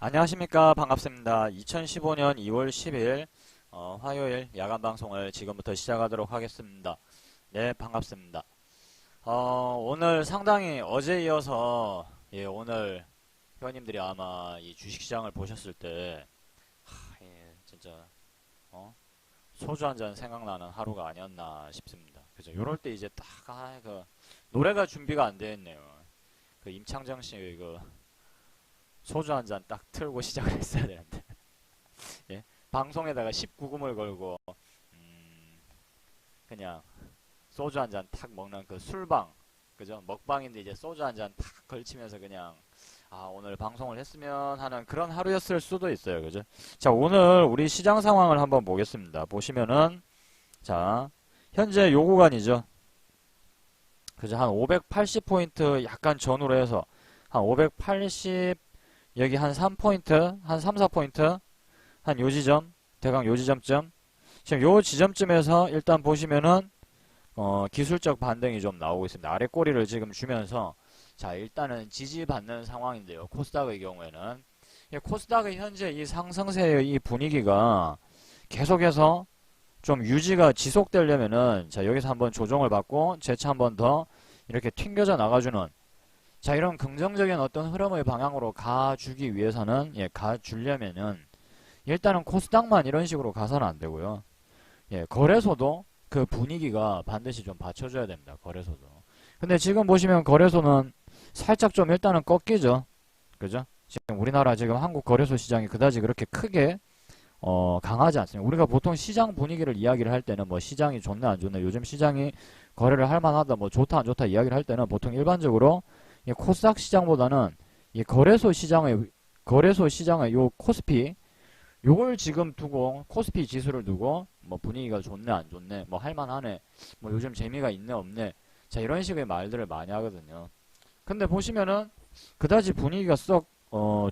안녕하십니까. 반갑습니다. 2015년 2월 10일 화요일 야간 방송을 지금부터 시작하도록 하겠습니다. 네, 반갑습니다. 오늘 상당히 어제 이어서 오늘 회원님들이 아마 이 주식시장을 보셨을 때 진짜 소주 한 잔 생각나는 하루가 아니었나 싶습니다. 그죠? 요럴 때 이제 딱 그 노래가 준비가 안 되어 있네요. 그 임창정 씨 그 소주 한 잔 딱 틀고 시작을 했어야 되는데 예? 방송에다가 19금을 걸고 그냥 소주 한 잔 탁 먹는 그 술방, 그죠? 먹방인데 이제 소주 한 잔 탁 걸치면서 그냥 오늘 방송을 했으면 하는 그런 하루였을 수도 있어요. 그죠? 자, 오늘 우리 시장 상황을 한번 보겠습니다. 보시면은 자, 현재 요 구간이죠. 그죠? 한 580포인트 약간 전후로 해서 한 580, 여기 한 3포인트, 한 3, 4포인트, 한 요 지점, 대강 요 지점쯤. 지금 요 지점쯤에서 일단 보시면은 기술적 반등이 좀 나오고 있습니다. 아래 꼬리를 지금 주면서 자, 일단은 지지받는 상황인데요. 코스닥의 경우에는 코스닥의 현재 이 상승세의 이 분위기가 계속해서 좀 유지가 지속되려면은 자, 여기서 한번 조정을 받고 재차 한번 더 이렇게 튕겨져 나가주는 자, 이런 긍정적인 어떤 흐름의 방향으로 가주기 위해서는 가주려면은 일단은 코스닥만 이런 식으로 가서는 안 되고요. 거래소도 그 분위기가 반드시 좀 받쳐줘야 됩니다. 거래소도. 근데 지금 보시면 거래소는 살짝 좀 일단은 꺾이죠. 그죠? 지금 우리나라 지금 한국 거래소 시장이 그다지 그렇게 크게 강하지 않습니다. 우리가 보통 시장 분위기를 이야기를 할 때는 뭐 시장이 좋네 안 좋네, 요즘 시장이 거래를 할 만하다, 뭐 좋다 안 좋다 이야기를 할 때는 보통 일반적으로 이 코스닥 시장보다는 이 거래소 시장의 요 코스피, 요걸 지금 두고 코스피 지수를 두고 뭐 분위기가 좋네 안 좋네, 뭐 할만하네, 뭐 요즘 재미가 있네 없네, 자, 이런 식의 말들을 많이 하거든요. 근데 보시면은 그다지 분위기가 썩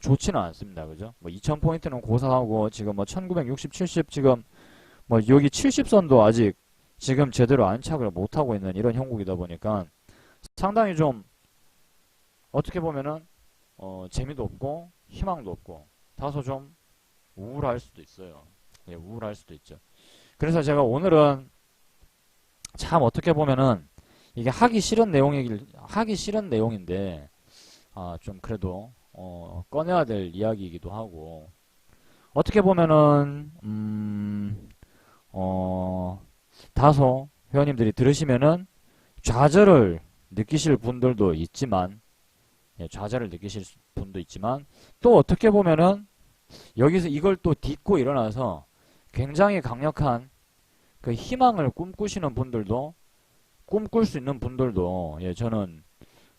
좋지는 않습니다. 그죠? 뭐 2000포인트는 고사하고 지금 뭐 1960, 70 지금 뭐 여기 70선도 아직 지금 제대로 안착을 못하고 있는 이런 형국이다 보니까 상당히 좀 어떻게 보면은 재미도 없고 희망도 없고 다소 좀 우울할 수도 있어요. 우울할 수도 있죠. 그래서 제가 오늘은 참 어떻게 보면은 이게 하기 싫은 내용인데 좀 그래도 꺼내야 될 이야기이기도 하고, 어떻게 보면은 다소 회원님들이 들으시면은 좌절을 느끼실 분들도 있지만, 좌절을 느끼실 분도 있지만, 또 어떻게 보면은 여기서 이걸 또 딛고 일어나서 굉장히 강력한 그 희망을 꿈꾸시는 분들도, 꿈꿀 수 있는 분들도 저는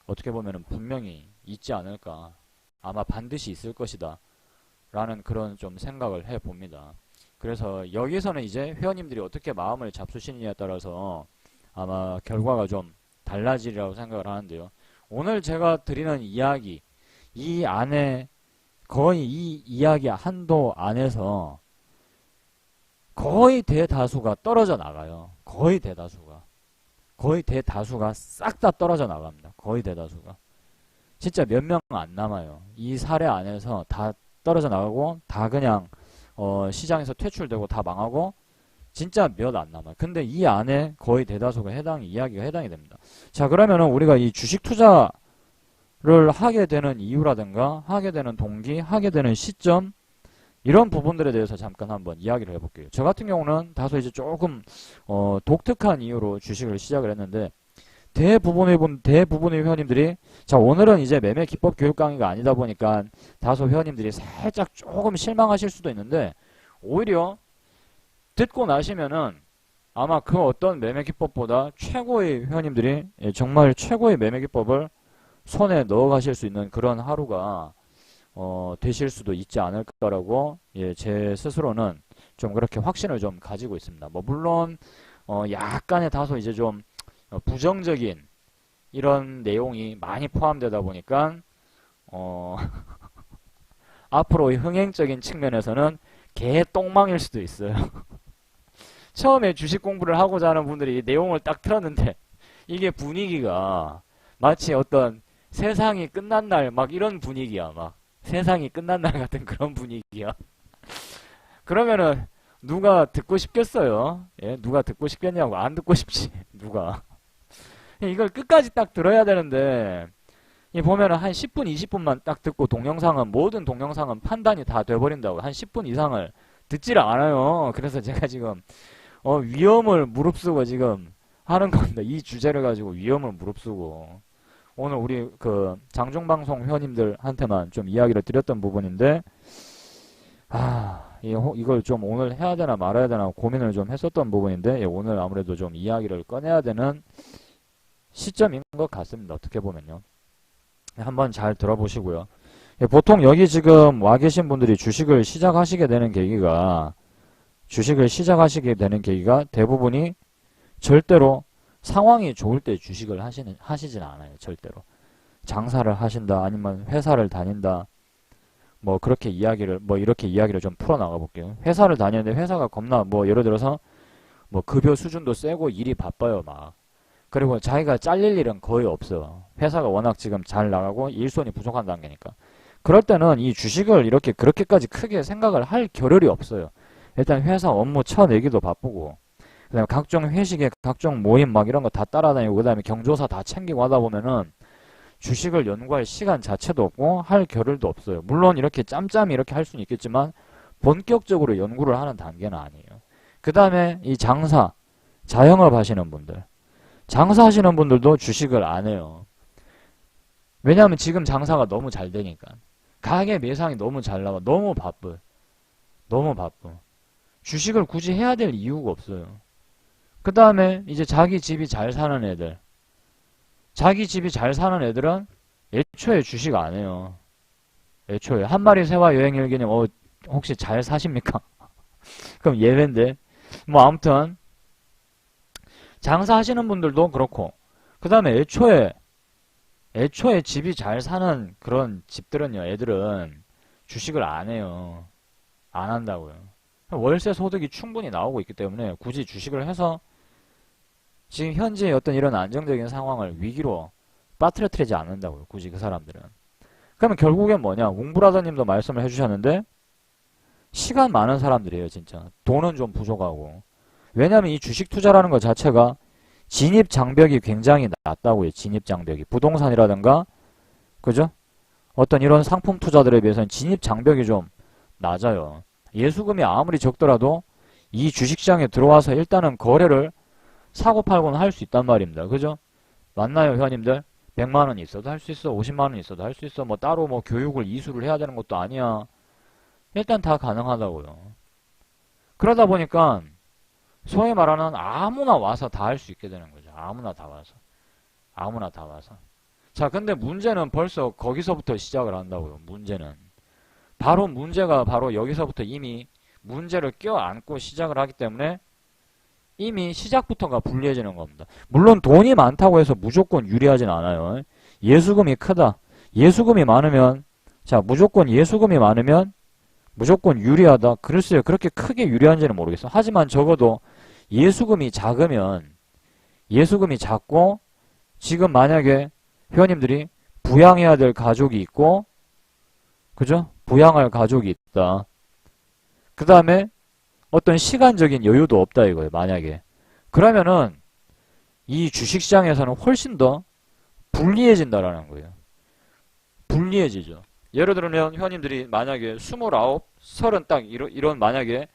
어떻게 보면은 분명히 있지 않을까, 아마 반드시 있을 것이다 라는 그런 좀 생각을 해 봅니다. 그래서 여기서는 이제 회원님들이 어떻게 마음을 잡수시느냐에 따라서 아마 결과가 좀 달라지리라고 생각을 하는데요. 오늘 제가 드리는 이야기, 이 안에 거의 이 이야기 한도 안에서 거의 대다수가 떨어져 나가요. 거의 대다수가 싹 다 떨어져 나갑니다. 거의 대다수가. 진짜 몇 명 안 남아요. 이 사례 안에서 다 떨어져 나가고 다 그냥 시장에서 퇴출되고 다 망하고 진짜 몇 안 남아요. 근데 이 안에 거의 대다수가 이야기가 해당이 됩니다. 자, 그러면은 우리가 이 주식 투자를 하게 되는 이유라든가 하게 되는 동기, 하게 되는 시점, 이런 부분들에 대해서 잠깐 한번 이야기를 해볼게요. 저 같은 경우는 다소 이제 조금 독특한 이유로 주식을 시작을 했는데, 대부분의 회원님들이, 자, 오늘은 이제 매매 기법 교육 강의가 아니다 보니까 다소 회원님들이 살짝 조금 실망하실 수도 있는데, 오히려 듣고 나시면은 아마 그 어떤 매매 기법보다 최고의 회원님들이 정말 최고의 매매 기법을 손에 넣어 가실 수 있는 그런 하루가 되실 수도 있지 않을까라고 제 스스로는 좀 그렇게 확신을 좀 가지고 있습니다. 뭐 물론 약간의 다소 이제 좀 부정적인 이런 내용이 많이 포함되다 보니까 앞으로의 흥행적인 측면에서는 개똥망일 수도 있어요. 처음에 주식 공부를 하고자 하는 분들이 내용을 딱 틀었는데 이게 분위기가 마치 어떤 세상이 끝난 날 막 이런 분위기야. 막 세상이 끝난 날 같은 그런 분위기야. 그러면은 누가 듣고 싶겠어요? 예, 누가 듣고 싶겠냐고. 안 듣고 싶지. 누가. 이걸 끝까지 딱 들어야 되는데 이 보면은 한 10분, 20분만 딱 듣고 모든 동영상은 판단이 다 돼버린다고. 한 10분 이상을 듣지를 않아요. 그래서 제가 지금 위험을 무릅쓰고 지금 하는 겁니다. 이 주제를 가지고 위험을 무릅쓰고 오늘 우리 그 장중방송 회원님들한테만 좀 이야기를 드렸던 부분인데 이걸 좀 오늘 해야 되나 말아야 되나 고민을 좀 했었던 부분인데 오늘 아무래도 좀 이야기를 꺼내야 되는 시점인 것 같습니다. 어떻게 보면요. 한번 잘 들어보시고요. 보통 여기 지금 와 계신 분들이 주식을 시작하시게 되는 계기가 대부분이 절대로 상황이 좋을 때 주식을 하시진 않아요. 절대로. 장사를 하신다, 아니면 회사를 다닌다, 이렇게 이야기를 좀 풀어나가 볼게요. 회사를 다니는데 회사가 겁나, 예를 들어서, 급여 수준도 세고 일이 바빠요, 막. 그리고 자기가 잘릴 일은 거의 없어. 회사가 워낙 지금 잘 나가고 일손이 부족한 단계니까. 그럴 때는 이 주식을 그렇게까지 크게 생각을 할 겨를이 없어요. 일단 회사 업무 쳐내기도 바쁘고, 그 다음에 각종 회식에 각종 모임 이런 거 다 따라다니고, 그 다음에 경조사 다 챙기고 하다 보면은 주식을 연구할 시간 자체도 없고, 할 겨를도 없어요. 물론 이렇게 짬짬이 이렇게 할 수는 있겠지만, 본격적으로 연구를 하는 단계는 아니에요. 그 다음에 이 자영업 하시는 분들. 장사하시는 분들도 주식을 안 해요. 왜냐하면 지금 장사가 너무 잘 되니까. 가게 매상이 너무 잘 나와. 너무 바빠. 주식을 굳이 해야 될 이유가 없어요. 그 다음에 이제 자기 집이 잘 사는 애들. 자기 집이 잘 사는 애들은 애초에 주식 안 해요. 애초에. 한 마리 새와 여행 일기님, 혹시 잘 사십니까? 그럼 예외인데. 아무튼, 장사하시는 분들도 그렇고, 그 다음에 애초에 집이 잘 사는 그런 집들은요, 애들은 주식을 안 해요. 안 한다고요. 월세 소득이 충분히 나오고 있기 때문에 굳이 주식을 해서 지금 현재 어떤 이런 안정적인 상황을 위기로 빠뜨려뜨리지 않는다고요. 굳이 그 사람들은. 그러면 결국엔 뭐냐? 웅브라더님도 말씀을 해주셨는데 시간 많은 사람들이에요. 진짜. 돈은 좀 부족하고. 왜냐하면 이 주식 투자라는 것 자체가 진입 장벽이 굉장히 낮다고요. 진입 장벽이. 부동산이라든가 그죠? 어떤 이런 상품 투자들에 비해서는 진입 장벽이 좀 낮아요. 예수금이 아무리 적더라도 이 주식시장에 들어와서 일단은 거래를 사고팔고는 할 수 있단 말입니다. 그죠? 맞나요, 회원님들? 100만원 있어도 할 수 있어. 50만원 있어도 할 수 있어. 따로 교육을 이수를 해야 되는 것도 아니야. 일단 다 가능하다고요. 그러다 보니까 소위 말하는 아무나 와서 다 할 수 있게 되는 거죠. 아무나 다 와서. 자, 근데 문제는 벌써 거기서부터 시작을 한다고요. 문제가 바로 여기서부터 이미 문제를 껴안고 시작을 하기 때문에 이미 시작부터가 불리해지는 겁니다. 물론 돈이 많다고 해서 무조건 유리하진 않아요. 예수금이 크다. 예수금이 많으면 무조건 유리하다. 글쎄요. 그렇게 크게 유리한지는 모르겠어. 하지만 적어도 예수금이 작고 지금 만약에 회원님들이 부양해야 될 가족이 있고 그죠? 부양할 가족이 있다. 그 다음에 어떤 시간적인 여유도 없다 이거예요. 만약에. 그러면은 이 주식시장에서는 훨씬 더 불리해진다라는 거예요. 불리해지죠. 예를 들면 회원님들이 만약에 29, 30 딱 이런 만약에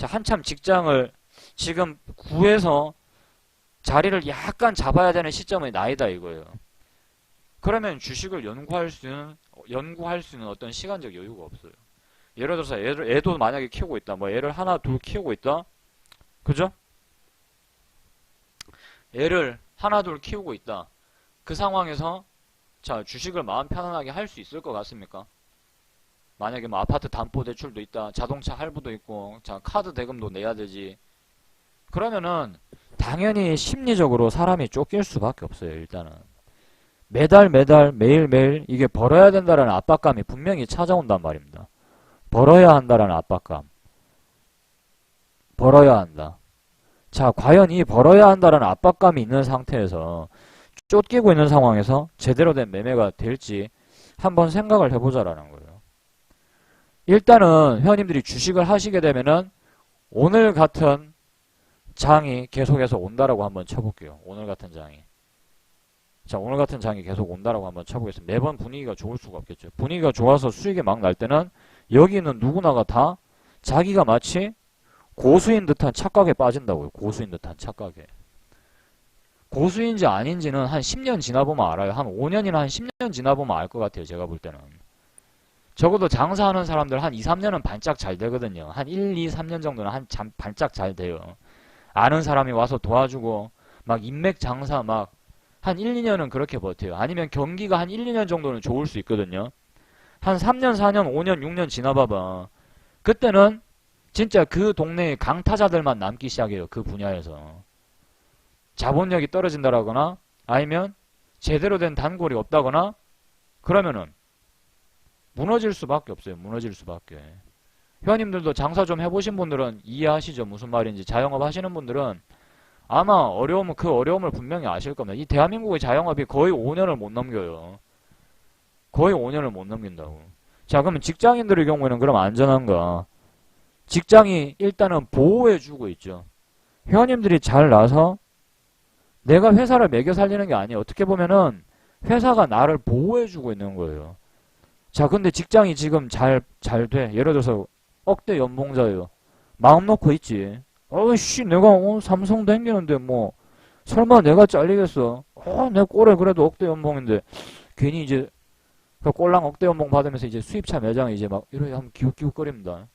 한참 직장을 지금 구해서 자리를 약간 잡아야 되는 시점의 나이다 이거예요. 그러면 주식을 연구할 수 있는 어떤 시간적 여유가 없어요. 예를 들어서 애도 만약에 키우고 있다. 애를 하나 둘 키우고 있다. 그죠? 애를 하나 둘 키우고 있다. 그 상황에서 주식을 마음 편안하게 할 수 있을 것 같습니까? 만약에 아파트 담보대출도 있다. 자동차 할부도 있고 카드 대금도 내야 되지. 그러면은 당연히 심리적으로 사람이 쫓길 수밖에 없어요. 일단은. 매달 매일매일 이게 벌어야 된다라는 압박감이 분명히 찾아온단 말입니다. 벌어야 한다라는 압박감. 벌어야 한다. 과연 이 벌어야 한다라는 압박감이 있는 상태에서 쫓기고 있는 상황에서 제대로 된 매매가 될지 한번 생각을 해보자라는 거예요. 일단은 회원님들이 주식을 하시게 되면은 오늘 같은 장이 계속해서 온다라고 한번 쳐볼게요. 오늘 같은 장이. 자, 오늘 같은 장이 계속 온다라고 한번 쳐보겠습니다. 매번 분위기가 좋을 수가 없겠죠. 분위기가 좋아서 수익이 막 날 때는 여기는 누구나가 다 자기가 마치 고수인 듯한 착각에 빠진다고요. 고수인 듯한 착각에. 고수인지 아닌지는 한 10년 지나보면 알아요. 한 5년이나 한 10년 지나보면 알 것 같아요. 제가 볼 때는. 적어도 장사하는 사람들 한 2, 3년은 반짝 잘 되거든요. 한 1, 2, 3년 정도는 반짝 잘 돼요. 아는 사람이 와서 도와주고 막 인맥 장사 막 한 1, 2년은 그렇게 버텨요. 아니면 경기가 한 1, 2년 정도는 좋을 수 있거든요. 한 3년, 4년, 5년, 6년 지나봐봐. 그때는 진짜 그 동네의 강타자들만 남기 시작해요. 그 분야에서. 자본력이 떨어진다라거나 아니면 제대로 된 단골이 없다거나 그러면은 무너질 수밖에 없어요. 무너질 수밖에. 회원님들도 장사 좀 해보신 분들은 이해하시죠? 무슨 말인지. 자영업 하시는 분들은 아마 그 어려움을 분명히 아실 겁니다. 이 대한민국의 자영업이 거의 5년을 못 넘겨요. 거의 5년을 못 넘긴다고. 자, 그러면 직장인들의 경우에는 그럼 안전한가? 직장이 일단은 보호해주고 있죠. 회원님들이 잘 나서 내가 회사를 매겨 살리는 게 아니에요. 어떻게 보면은 회사가 나를 보호해주고 있는 거예요. 자, 근데 직장이 지금 잘 돼. 예를 들어서 억대 연봉자예요. 마음 놓고 있지. 어이씨, 내가 삼성 댕기는데 뭐 설마 내가 잘리겠어? 내 꼴에 그래도 억대 연봉인데 괜히 이제 그 꼴랑 억대 연봉 받으면서 이제 수입차 매장에 이제 막 이러게 하면 기웃기웃거립니다.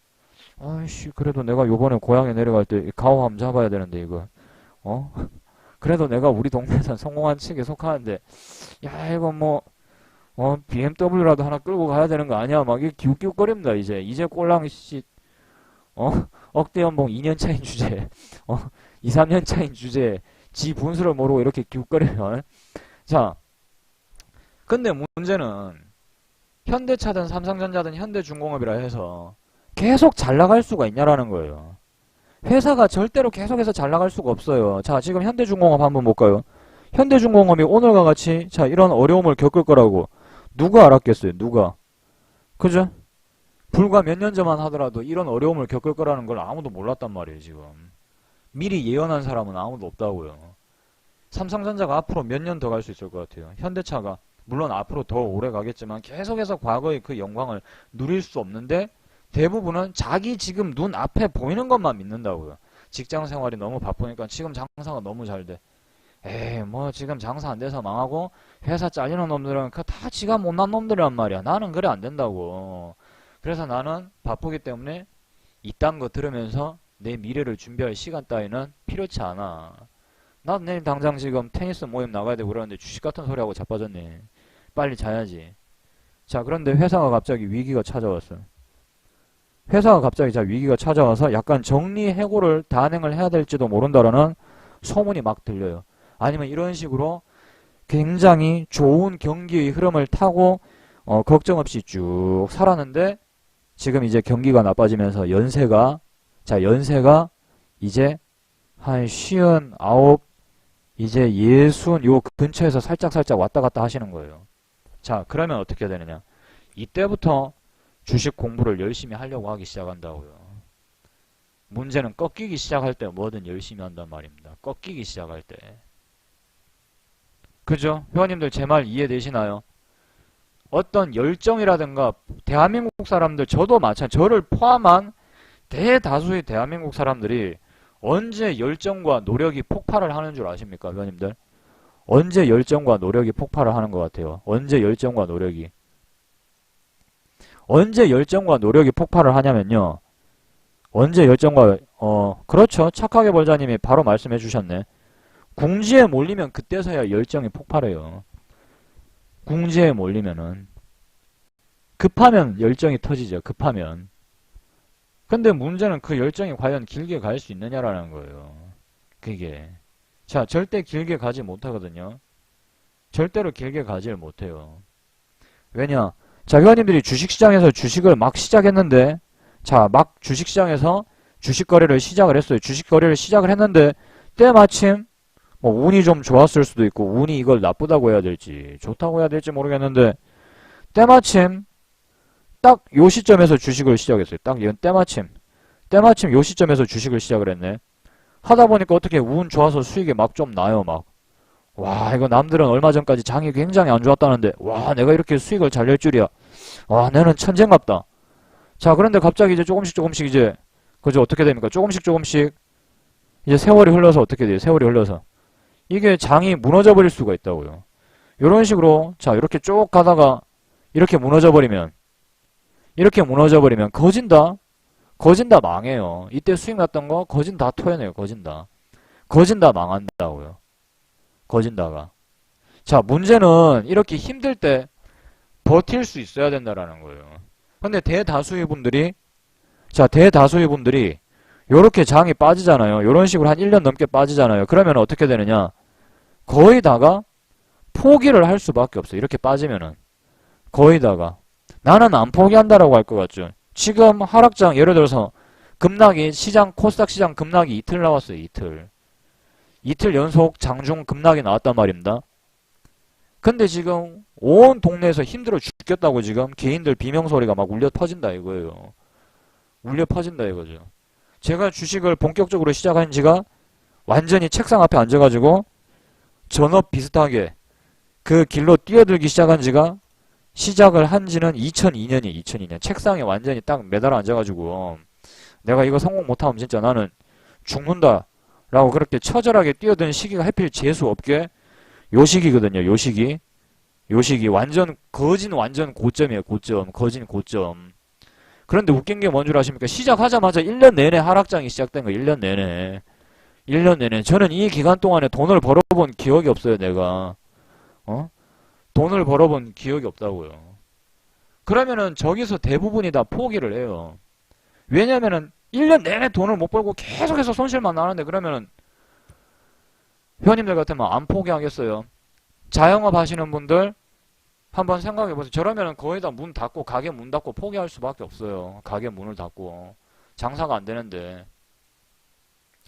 아이씨, 그래도 내가 요번에 고향에 내려갈 때 가오 한번 잡아야 되는데 이거 그래도 내가 우리 동네에서 성공한 측에 속하는데 야 이거 뭐 BMW라도 하나 끌고 가야 되는 거 아니야? 막 이게 기웃기웃거립니다. 이제 꼴랑 씨 억대 연봉 2년 차인 주제에 2, 3년 차인 주제에 지 분수를 모르고 이렇게 기웃거리면 자, 근데 문제는 현대차든 삼성전자든 현대중공업이라 해서 계속 잘 나갈 수가 있냐라는 거예요. 회사가 절대로 계속해서 잘 나갈 수가 없어요. 자, 지금 현대중공업 한번 볼까요? 현대중공업이 오늘과 같이 자 이런 어려움을 겪을 거라고 누가 알았겠어요? 누가? 그죠? 불과 몇 년 전만 하더라도 이런 어려움을 겪을 거라는 걸 아무도 몰랐단 말이에요. 지금 미리 예언한 사람은 아무도 없다고요. 삼성전자가 앞으로 몇 년 더 갈 수 있을 것 같아요. 현대차가 물론 앞으로 더 오래 가겠지만 계속해서 과거의 그 영광을 누릴 수 없는데 대부분은 자기 지금 눈앞에 보이는 것만 믿는다고요. 직장 생활이 너무 바쁘니까 지금 장사가 너무 잘 돼. 에이 뭐 지금 장사 안 돼서 망하고 회사 잘리는 놈들은 그 다 지가 못난 놈들이란 말이야. 나는 그래 안 된다고. 그래서 나는 바쁘기 때문에 이딴 거 들으면서 내 미래를 준비할 시간 따위는 필요치 않아. 나도 내일 당장 지금 테니스 모임 나가야 되고 그러는데 주식 같은 소리하고 자빠졌네. 빨리 자야지. 자, 그런데 회사가 갑자기 위기가 찾아왔어. 회사가 갑자기 위기가 찾아와서 약간 정리해고를 단행을 해야 될지도 모른다라는 소문이 막 들려요. 아니면 이런 식으로 굉장히 좋은 경기의 흐름을 타고 걱정 없이 쭉 살았는데 지금 이제 경기가 나빠지면서 연세가 이제 한 59, 이제 60 요 근처에서 살짝 왔다 갔다 하시는 거예요. 자, 그러면 어떻게 되느냐? 이때부터 주식 공부를 열심히 하려고 하기 시작한다고요. 문제는 꺾이기 시작할 때 뭐든 열심히 한단 말입니다. 꺾이기 시작할 때. 그죠? 회원님들 제 말 이해되시나요? 어떤 열정이라든가 대한민국 사람들, 저도 저를 포함한 대다수의 대한민국 사람들이 언제 열정과 노력이 폭발을 하는 줄 아십니까, 회원님들? 언제 열정과 노력이 폭발을 하는 것 같아요? 언제 열정과 노력이 폭발을 하냐면요. 언제 열정과 그렇죠. 착하게 벌자님이 바로 말씀해 주셨네. 궁지에 몰리면 그때서야 열정이 폭발해요. 궁지에 몰리면은 급하면 열정이 터지죠. 급하면. 근데 문제는 그 열정이 과연 길게 갈 수 있느냐라는 거예요. 그게. 자, 절대 길게 가지 못하거든요. 절대로 길게 가지를 못해요. 왜냐? 자, 회원님들이 주식시장에서 주식을 막 시작했는데 자, 막 주식시장에서 주식거래를 시작을 했어요. 주식거래를 시작을 했는데 때마침 뭐 운이 좀 좋았을 수도 있고 운이 이걸 나쁘다고 해야 될지 좋다고 해야 될지 모르겠는데 때마침 딱 요 시점에서 주식을 시작했어요. 딱 이건 때마침 요 시점에서 주식을 시작을 했네. 하다 보니까 어떻게 운 좋아서 수익이 막 좀 나요, 막. 와, 이거 남들은 얼마 전까지 장이 굉장히 안 좋았다는데, 와, 내가 이렇게 수익을 잘 낼 줄이야. 와, 나는 천재인갑다. 자, 그런데 갑자기 이제 조금씩 이제, 그죠? 어떻게 됩니까? 조금씩, 이제 세월이 흘러서 어떻게 돼요? 세월이 흘러서. 이게 장이 무너져 버릴 수가 있다고요. 요런 식으로, 자, 이렇게 쭉 가다가, 이렇게 무너져 버리면 거진 다 망해요. 이때 수익 났던 거, 거진 다 토해내요, 거진 다 망한다고요. 거진 다가. 자, 문제는 이렇게 힘들 때 버틸 수 있어야 된다라는 거예요. 근데 대다수의 분들이 요렇게 장이 빠지잖아요. 요런 식으로 한 1년 넘게 빠지잖아요. 그러면 어떻게 되느냐? 거의 다가 포기를 할 수밖에 없어요. 이렇게 빠지면은. 거의 다가. 나는 안 포기한다라고 할 것 같죠. 지금 하락장, 예를 들어서 급락이, 코스닥 시장 급락이 이틀 나왔어요. 이틀 연속 장중 급락이 나왔단 말입니다. 근데 지금 온 동네에서 힘들어 죽겠다고 지금 개인들 비명소리가 막 울려 퍼진다 이거예요. 울려 퍼진다 이거죠. 제가 주식을 본격적으로 시작한 지가 완전히 책상 앞에 앉아가지고 전업 비슷하게 그 길로 뛰어들기 시작을 한 지는 2002년이에요. 2002년. 책상에 완전히 딱 매달아 앉아가지고 내가 이거 성공 못하면 진짜 나는 죽는다 라고 그렇게 처절하게 뛰어든 시기가 하필 재수없게 요 시기거든요. 요 시기 완전 고점이에요. 고점. 그런데 웃긴 게 뭔 줄 아십니까? 시작하자마자 1년 내내 하락장이 시작된 거예요. 1년 내내. 저는 이 기간 동안에 돈을 벌어본 기억이 없어요. 내가. 돈을 벌어본 기억이 없다고요. 그러면은 저기서 대부분이 다 포기를 해요. 왜냐면은 1년 내내 돈을 못 벌고 계속해서 손실만 나는데 그러면은 회원님들 같으면 안 포기하겠어요. 자영업 하시는 분들 한번 생각해보세요. 저러면은 거의 다 문 닫고 가게 문 닫고 포기할 수밖에 없어요. 가게 문을 닫고 장사가 안 되는데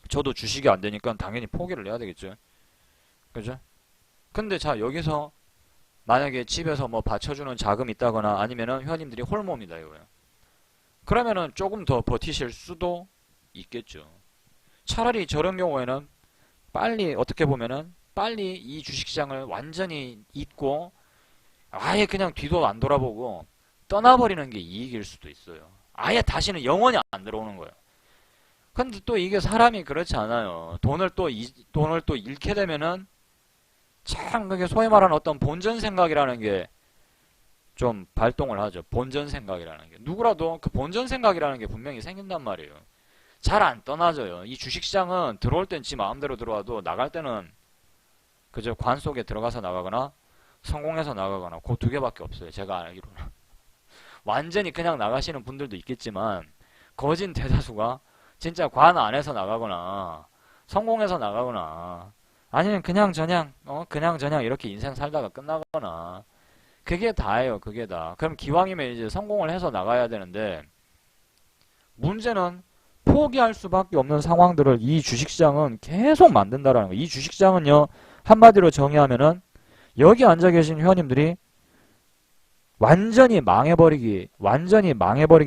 저도 주식이 안 되니까 당연히 포기를 해야 되겠죠. 그죠? 근데 자 여기서 만약에 집에서 뭐 받쳐주는 자금이 있다거나 아니면은 회원님들이 홀몸이다 이거예요. 그러면은 조금 더 버티실 수도 있겠죠. 차라리 저런 경우에는 어떻게 보면은 빨리 이 주식시장을 완전히 잊고 아예 그냥 뒤도 안 돌아보고 떠나버리는 게 이익일 수도 있어요. 아예 다시는 영원히 안 들어오는 거예요. 근데 또 이게 사람이 그렇지 않아요. 돈을 또 잃게 되면은 참 그게 소위 말하는 어떤 본전 생각이라는 게 좀 발동을 하죠. 본전 생각이라는 게. 누구라도 그 본전 생각이라는 게 분명히 생긴단 말이에요. 잘 안 떠나져요. 이 주식시장은 들어올 땐 지 마음대로 들어와도 나갈 때는 그저 관 속에 들어가서 나가거나 성공해서 나가거나 그 두 개밖에 없어요. 제가 알기로는. 완전히 그냥 나가시는 분들도 있겠지만 거진 대다수가 진짜 관 안에서 나가거나 성공해서 나가거나 아니면 그냥 저냥 이렇게 인생 살다가 끝나거나 그게 다예요. 그게 다. 그럼 기왕이면 이제 성공을 해서 나가야 되는데 문제는 포기할 수밖에 없는 상황들을 이 주식시장은 계속 만든다라는 거예요. 이 주식시장은요. 한마디로 정의하면은 여기 앉아 계신 회원님들이 완전히 망해버리게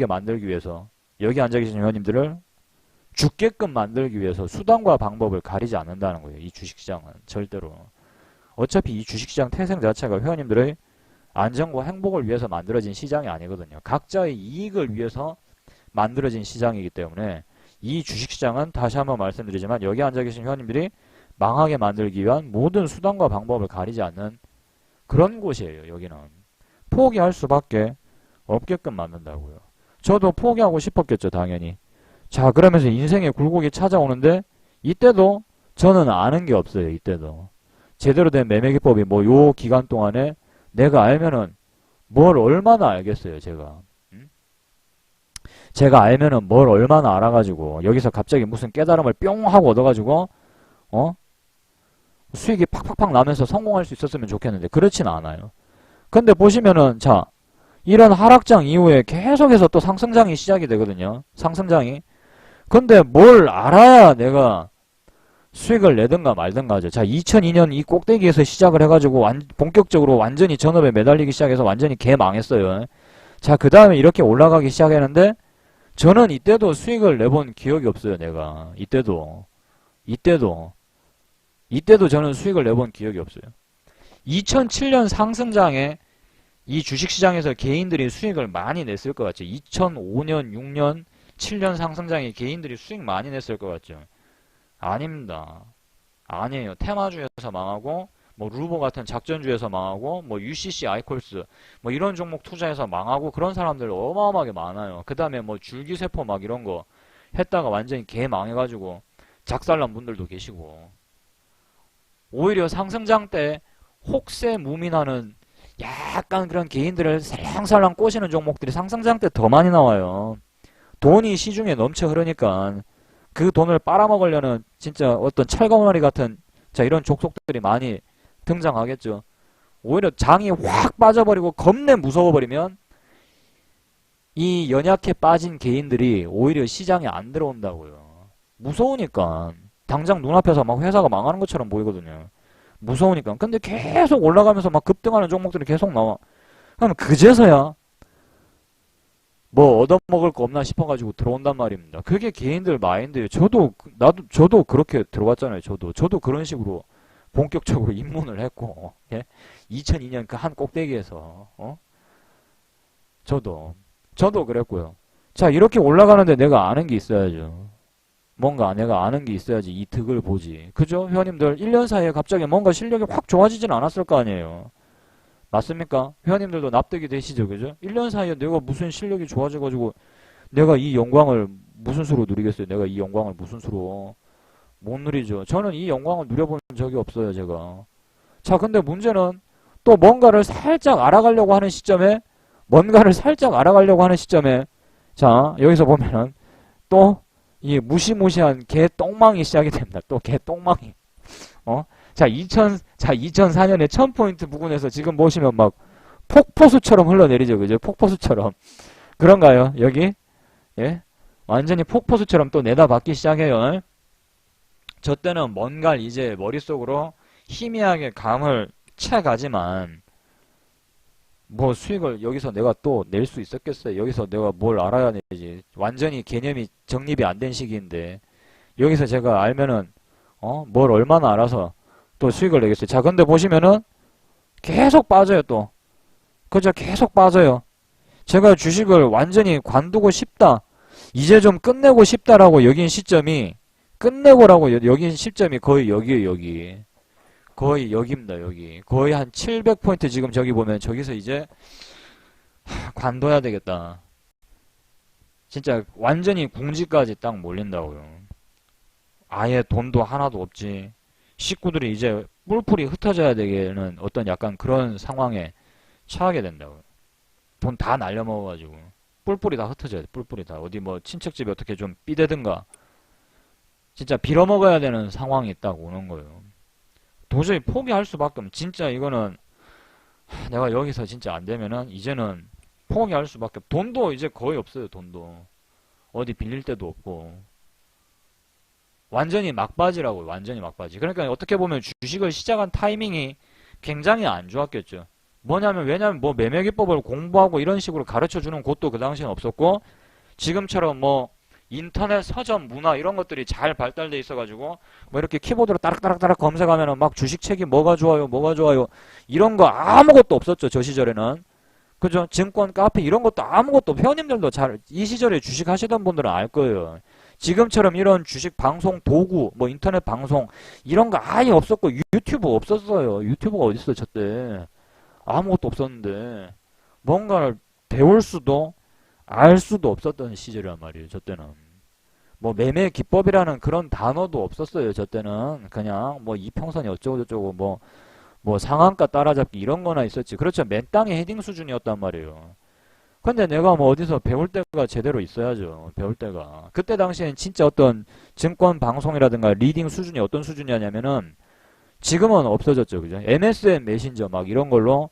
만들기 위해서 여기 앉아 계신 회원님들을 죽게끔 만들기 위해서 수단과 방법을 가리지 않는다는 거예요. 이 주식시장은 절대로. 어차피 이 주식시장 태생 자체가 회원님들의 안정과 행복을 위해서 만들어진 시장이 아니거든요. 각자의 이익을 위해서 만들어진 시장이기 때문에 이 주식시장은 다시 한번 말씀드리지만 여기 앉아 계신 회원님들이 망하게 만들기 위한 모든 수단과 방법을 가리지 않는 그런 곳이에요. 여기는. 포기할 수밖에 없게끔 만든다고요. 저도 포기하고 싶었겠죠. 당연히. 자 그러면서 인생의 굴곡이 찾아오는데 이때도 저는 아는 게 없어요. 이때도. 제대로 된 매매기법이 뭐 요 기간 동안에 내가 알면은 뭘 얼마나 알겠어요. 제가 알면은 뭘 얼마나 알아가지고 여기서 갑자기 무슨 깨달음을 뿅 하고 얻어가지고 수익이 팍팍팍 나면서 성공할 수 있었으면 좋겠는데 그렇진 않아요. 근데 보시면은 자 이런 하락장 이후에 계속해서 또 상승장이 시작이 되거든요. 상승장이. 근데 뭘 알아야 내가 수익을 내든가 말든가 하죠. 자 2002년 이 꼭대기에서 시작을 해가지고 본격적으로 완전히 전업에 매달리기 시작해서 완전히 개 망했어요. 자, 그 다음에 이렇게 올라가기 시작했는데, 저는 이때도 수익을 내본 기억이 없어요, 내가. 이때도 저는 수익을 내본 기억이 없어요. 2007년 상승장에 이 주식시장에서 개인들이 수익을 많이 냈을 것 같죠. 2005년, 6년, 7년 상승장에 개인들이 수익 많이 냈을 것 같죠. 아닙니다. 아니에요. 테마주에서 망하고, 뭐 루보 같은 작전주에서 망하고, 뭐 UCC, 아이콜스, 뭐 이런 종목 투자해서 망하고 그런 사람들 어마어마하게 많아요. 그 다음에 뭐 줄기세포 막 이런 거 했다가 완전히 개 망해가지고 작살난 분들도 계시고. 오히려 상승장 때 혹세 무민하는 약간 그런 개인들을 살랑살랑 꼬시는 종목들이 상승장 때 더 많이 나와요. 돈이 시중에 넘쳐 흐르니까 그 돈을 빨아먹으려는 진짜 어떤 철거머리 같은 자 이런 족속들이 많이 등장하겠죠. 오히려 장이 확 빠져버리고 겁내 무서워버리면 이 연약해 빠진 개인들이 오히려 시장에 안 들어온다고요. 무서우니까 당장 눈앞에서 막 회사가 망하는 것처럼 보이거든요. 무서우니까. 근데 계속 올라가면서 막 급등하는 종목들이 계속 나와. 그럼 그제서야 뭐 얻어먹을 거 없나 싶어가지고 들어온단 말입니다. 그게 개인들 마인드예요. 저도 그렇게 들어갔잖아요. 저도 그런 식으로 본격적으로 입문을 했고, 예? 2002년 그 한 꼭대기에서, 저도 그랬고요. 자, 이렇게 올라가는데 내가 아는 게 있어야죠. 뭔가 내가 아는 게 있어야지 이 득을 보지. 그죠? 회원님들 1년 사이에 갑자기 뭔가 실력이 확 좋아지진 않았을 거 아니에요. 맞습니까? 회원님들도 납득이 되시죠? 그죠? 1년 사이에 내가 무슨 실력이 좋아져가지고 내가 이 영광을 무슨 수로 누리겠어요? 내가 이 영광을 무슨 수로 못 누리죠. 저는 이 영광을 누려본 적이 없어요, 제가. 자, 근데 문제는 또 뭔가를 살짝 알아가려고 하는 시점에 자, 여기서 보면은 또 이 무시무시한 개똥망이 시작이 됩니다. 또 개똥망이. 자, 2004년에 1000포인트 부근에서 지금 보시면 막 폭포수처럼 흘러내리죠. 그죠? 폭포수처럼. 그런가요? 여기? 예? 완전히 폭포수처럼 또 내다받기 시작해요. 저 때는 뭔가 이제 머릿속으로 희미하게 감을 채가지만 뭐 수익을 여기서 내가 또 낼 수 있었겠어요. 여기서 내가 뭘 알아야 되지. 완전히 개념이 정립이 안 된 시기인데 여기서 제가 알면은 뭘 얼마나 알아서 또 수익을 내겠어요. 자, 근데 보시면은 계속 빠져요, 또. 그죠? 계속 빠져요. 제가 주식을 완전히 관두고 싶다. 이제 좀 끝내고 싶다라고 여긴 시점이 끝내고라고 여긴 시점이 거의 여기에요, 여기. 거의 여기입니다, 여기. 거의 한 700포인트 지금 저기 보면 저기서 이제 관둬야 되겠다. 진짜 완전히 궁지까지 딱 몰린다고요. 아예 돈도 하나도 없지. 식구들이 이제 뿔뿔이 흩어져야 되는 어떤 약간 그런 상황에 처하게 된다고요. 돈 다 날려먹어가지고. 뿔뿔이 다 흩어져야 돼, 뿔뿔이 다. 어디 뭐 친척집에 어떻게 좀 삐대든가. 진짜 빌어먹어야 되는 상황이 딱 오는 거예요. 도저히 포기할 수밖에 없는, 진짜 이거는 내가 여기서 진짜 안 되면은 이제는 포기할 수밖에 돈도 이제 거의 없어요. 돈도 어디 빌릴 데도 없고 완전히 막바지라고요. 완전히 막바지. 그러니까 어떻게 보면 주식을 시작한 타이밍이 굉장히 안 좋았겠죠. 왜냐면 뭐 매매기법을 공부하고 이런 식으로 가르쳐주는 곳도 그 당시엔 없었고 지금처럼 뭐 인터넷 서점 문화 이런 것들이 잘 발달돼 있어가지고 뭐 이렇게 키보드로 따락따락따락 검색하면은 막 주식책이 뭐가 좋아요 이런 거 아무것도 없었죠. 저 시절에는. 그죠? 증권 카페 이런 것도 아무것도 회원님들도 잘 이 시절에 주식 하시던 분들은 알 거예요. 지금처럼 이런 주식 방송 도구 뭐 인터넷 방송 이런 거 아예 없었고 유튜브 없었어요. 유튜브가 어딨어 저때. 아무것도 없었는데 뭔가를 배울 수도 알 수도 없었던 시절이란 말이에요. 저 때는. 뭐 매매 기법이라는 그런 단어도 없었어요. 저 때는. 그냥 뭐 이평선이 어쩌고 저쩌고 뭐 상한가 따라잡기 이런 거나 있었지. 그렇죠. 맨 땅에 헤딩 수준이었단 말이에요. 근데 내가 뭐 어디서 배울 때가 제대로 있어야죠. 배울 때가. 그때 당시엔 진짜 어떤 증권 방송이라든가 리딩 수준이 어떤 수준이었냐면은 지금은 없어졌죠. 그죠? MSN 메신저 막 이런 걸로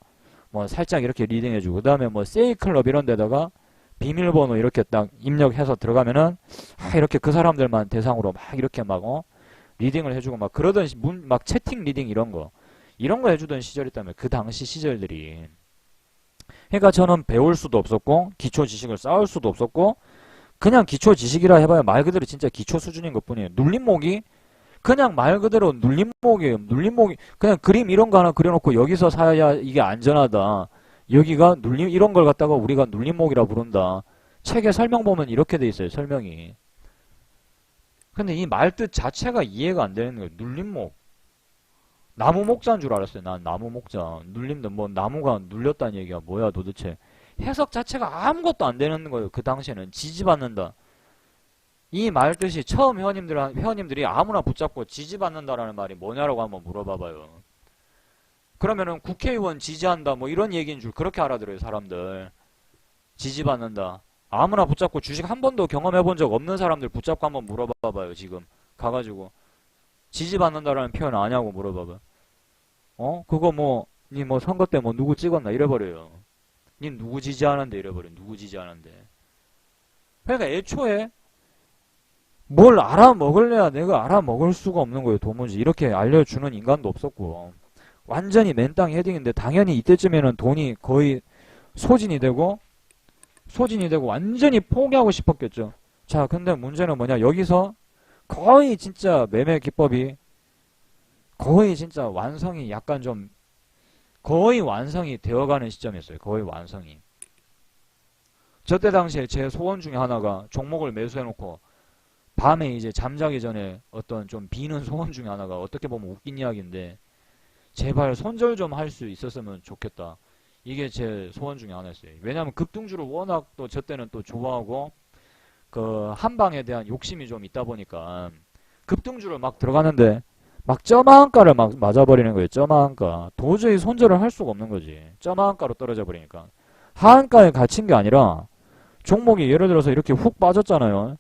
뭐 살짝 이렇게 리딩해주고 그 다음에 뭐 세이클럽 이런 데다가 비밀번호 이렇게 딱 입력해서 들어가면은 이렇게 그 사람들만 대상으로 막 이렇게 막 리딩을 해주고 막 그러던 막 채팅 리딩 이런 거 해주던 시절이 있다면 그 당시 시절들이 그러니까 저는 배울 수도 없었고 기초 지식을 쌓을 수도 없었고 그냥 기초 지식이라 해봐야 말 그대로 진짜 기초 수준인 것뿐이에요. 눌림목이 그냥 말 그대로 눌림목이에요. 눌림목이 그냥 그림 이런 거 하나 그려놓고 여기서 사야 이게 안전하다. 여기가 눌림 이런 걸 갖다가 우리가 눌림목이라 부른다. 책에 설명 보면 이렇게 돼 있어요. 설명이. 근데 이 말뜻 자체가 이해가 안 되는 거예요. 눌림목. 나무 목자인 줄 알았어요. 난 나무 목자. 눌림도 뭐 나무가 눌렸다는 얘기가 뭐야 도대체. 해석 자체가 아무것도 안 되는 거예요. 그 당시에는 지지받는다. 이 말 뜻이 처음 회원님들이 아무나 붙잡고 지지받는다라는 말이 뭐냐라고 한번 물어봐봐요. 그러면은 국회의원 지지한다 뭐 이런 얘기인 줄 그렇게 알아들어요 사람들. 지지받는다. 아무나 붙잡고 주식 한 번도 경험해본 적 없는 사람들 붙잡고 한번 물어봐봐요 지금. 가가지고 지지받는다라는 표현 아냐고 물어봐봐요. 그거 뭐 니 뭐 선거 때 뭐 누구 찍었나 이래버려요. 니 누구 지지하는데 이래버려요. 누구 지지하는데. 그러니까 애초에 뭘 알아먹을래야 내가 알아먹을 수가 없는 거예요. 도무지 이렇게 알려주는 인간도 없었고 완전히 맨땅 헤딩인데 당연히 이때쯤에는 돈이 거의 소진이 되고 완전히 포기하고 싶었겠죠. 자 근데 문제는 뭐냐 여기서 거의 진짜 매매 기법이 거의 진짜 완성이 약간 좀 거의 완성이 되어가는 시점이었어요. 거의 완성이. 저때 당시에 제 소원 중에 하나가 종목을 매수해놓고 밤에 이제 잠자기 전에 어떤 좀 비는 소원 중에 하나가 어떻게 보면 웃긴 이야기인데 제발 손절 좀 할 수 있었으면 좋겠다. 이게 제 소원 중에 하나였어요. 왜냐하면 급등주를 워낙 또 저 때는 또 좋아하고 그 한방에 대한 욕심이 좀 있다 보니까 급등주를 막 들어가는데 막 점한가를 막 맞아버리는 거예요. 점한가. 도저히 손절을 할 수가 없는 거지. 점한가로 떨어져 버리니까. 하한가에 갇힌 게 아니라 종목이 예를 들어서 이렇게 훅 빠졌잖아요.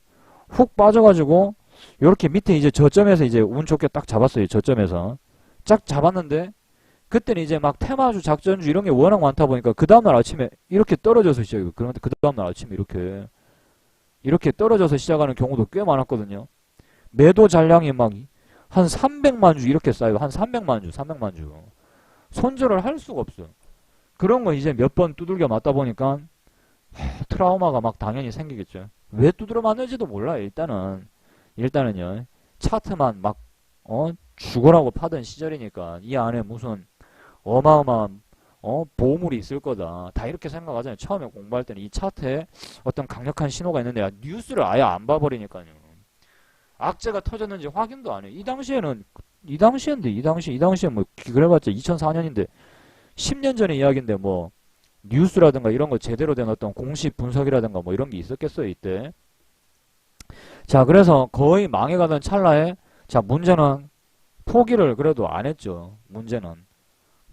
훅 빠져가지고 이렇게 밑에 이제 저점에서 이제 운 좋게 딱 잡았어요. 저점에서 쫙 잡았는데 그때는 이제 막 테마주 작전주 이런 게 워낙 많다 보니까 그 다음날 아침에 이렇게 떨어져서 시작해요. 그런데 그 다음날 아침에 이렇게 떨어져서 시작하는 경우도 꽤 많았거든요. 매도 잔량이 막 한 300만 주 이렇게 쌓여요. 한 300만 주. 손절을 할 수가 없어요. 그런 거 이제 몇 번 두들겨 맞다 보니까 트라우마가 막 당연히 생기겠죠. 왜 두드려 맞는지도 몰라요. 일단은요. 차트만 막 죽으라고 파던 시절이니까 이 안에 무슨 어마어마한 보물이 있을 거다. 다 이렇게 생각하잖아요. 처음에 공부할 때는 이 차트에 어떤 강력한 신호가 있는데 뉴스를 아예 안 봐버리니까요. 악재가 터졌는지 확인도 안 해요. 이 당시에 뭐 그래봤자 2004년인데 10년 전의 이야기인데 뭐 뉴스라든가 이런 거 제대로 된 어떤 공식 분석이라든가 뭐 이런 게 있었겠어요 이때. 자 그래서 거의 망해가던 찰나에 자 문제는 포기를 그래도 안 했죠. 문제는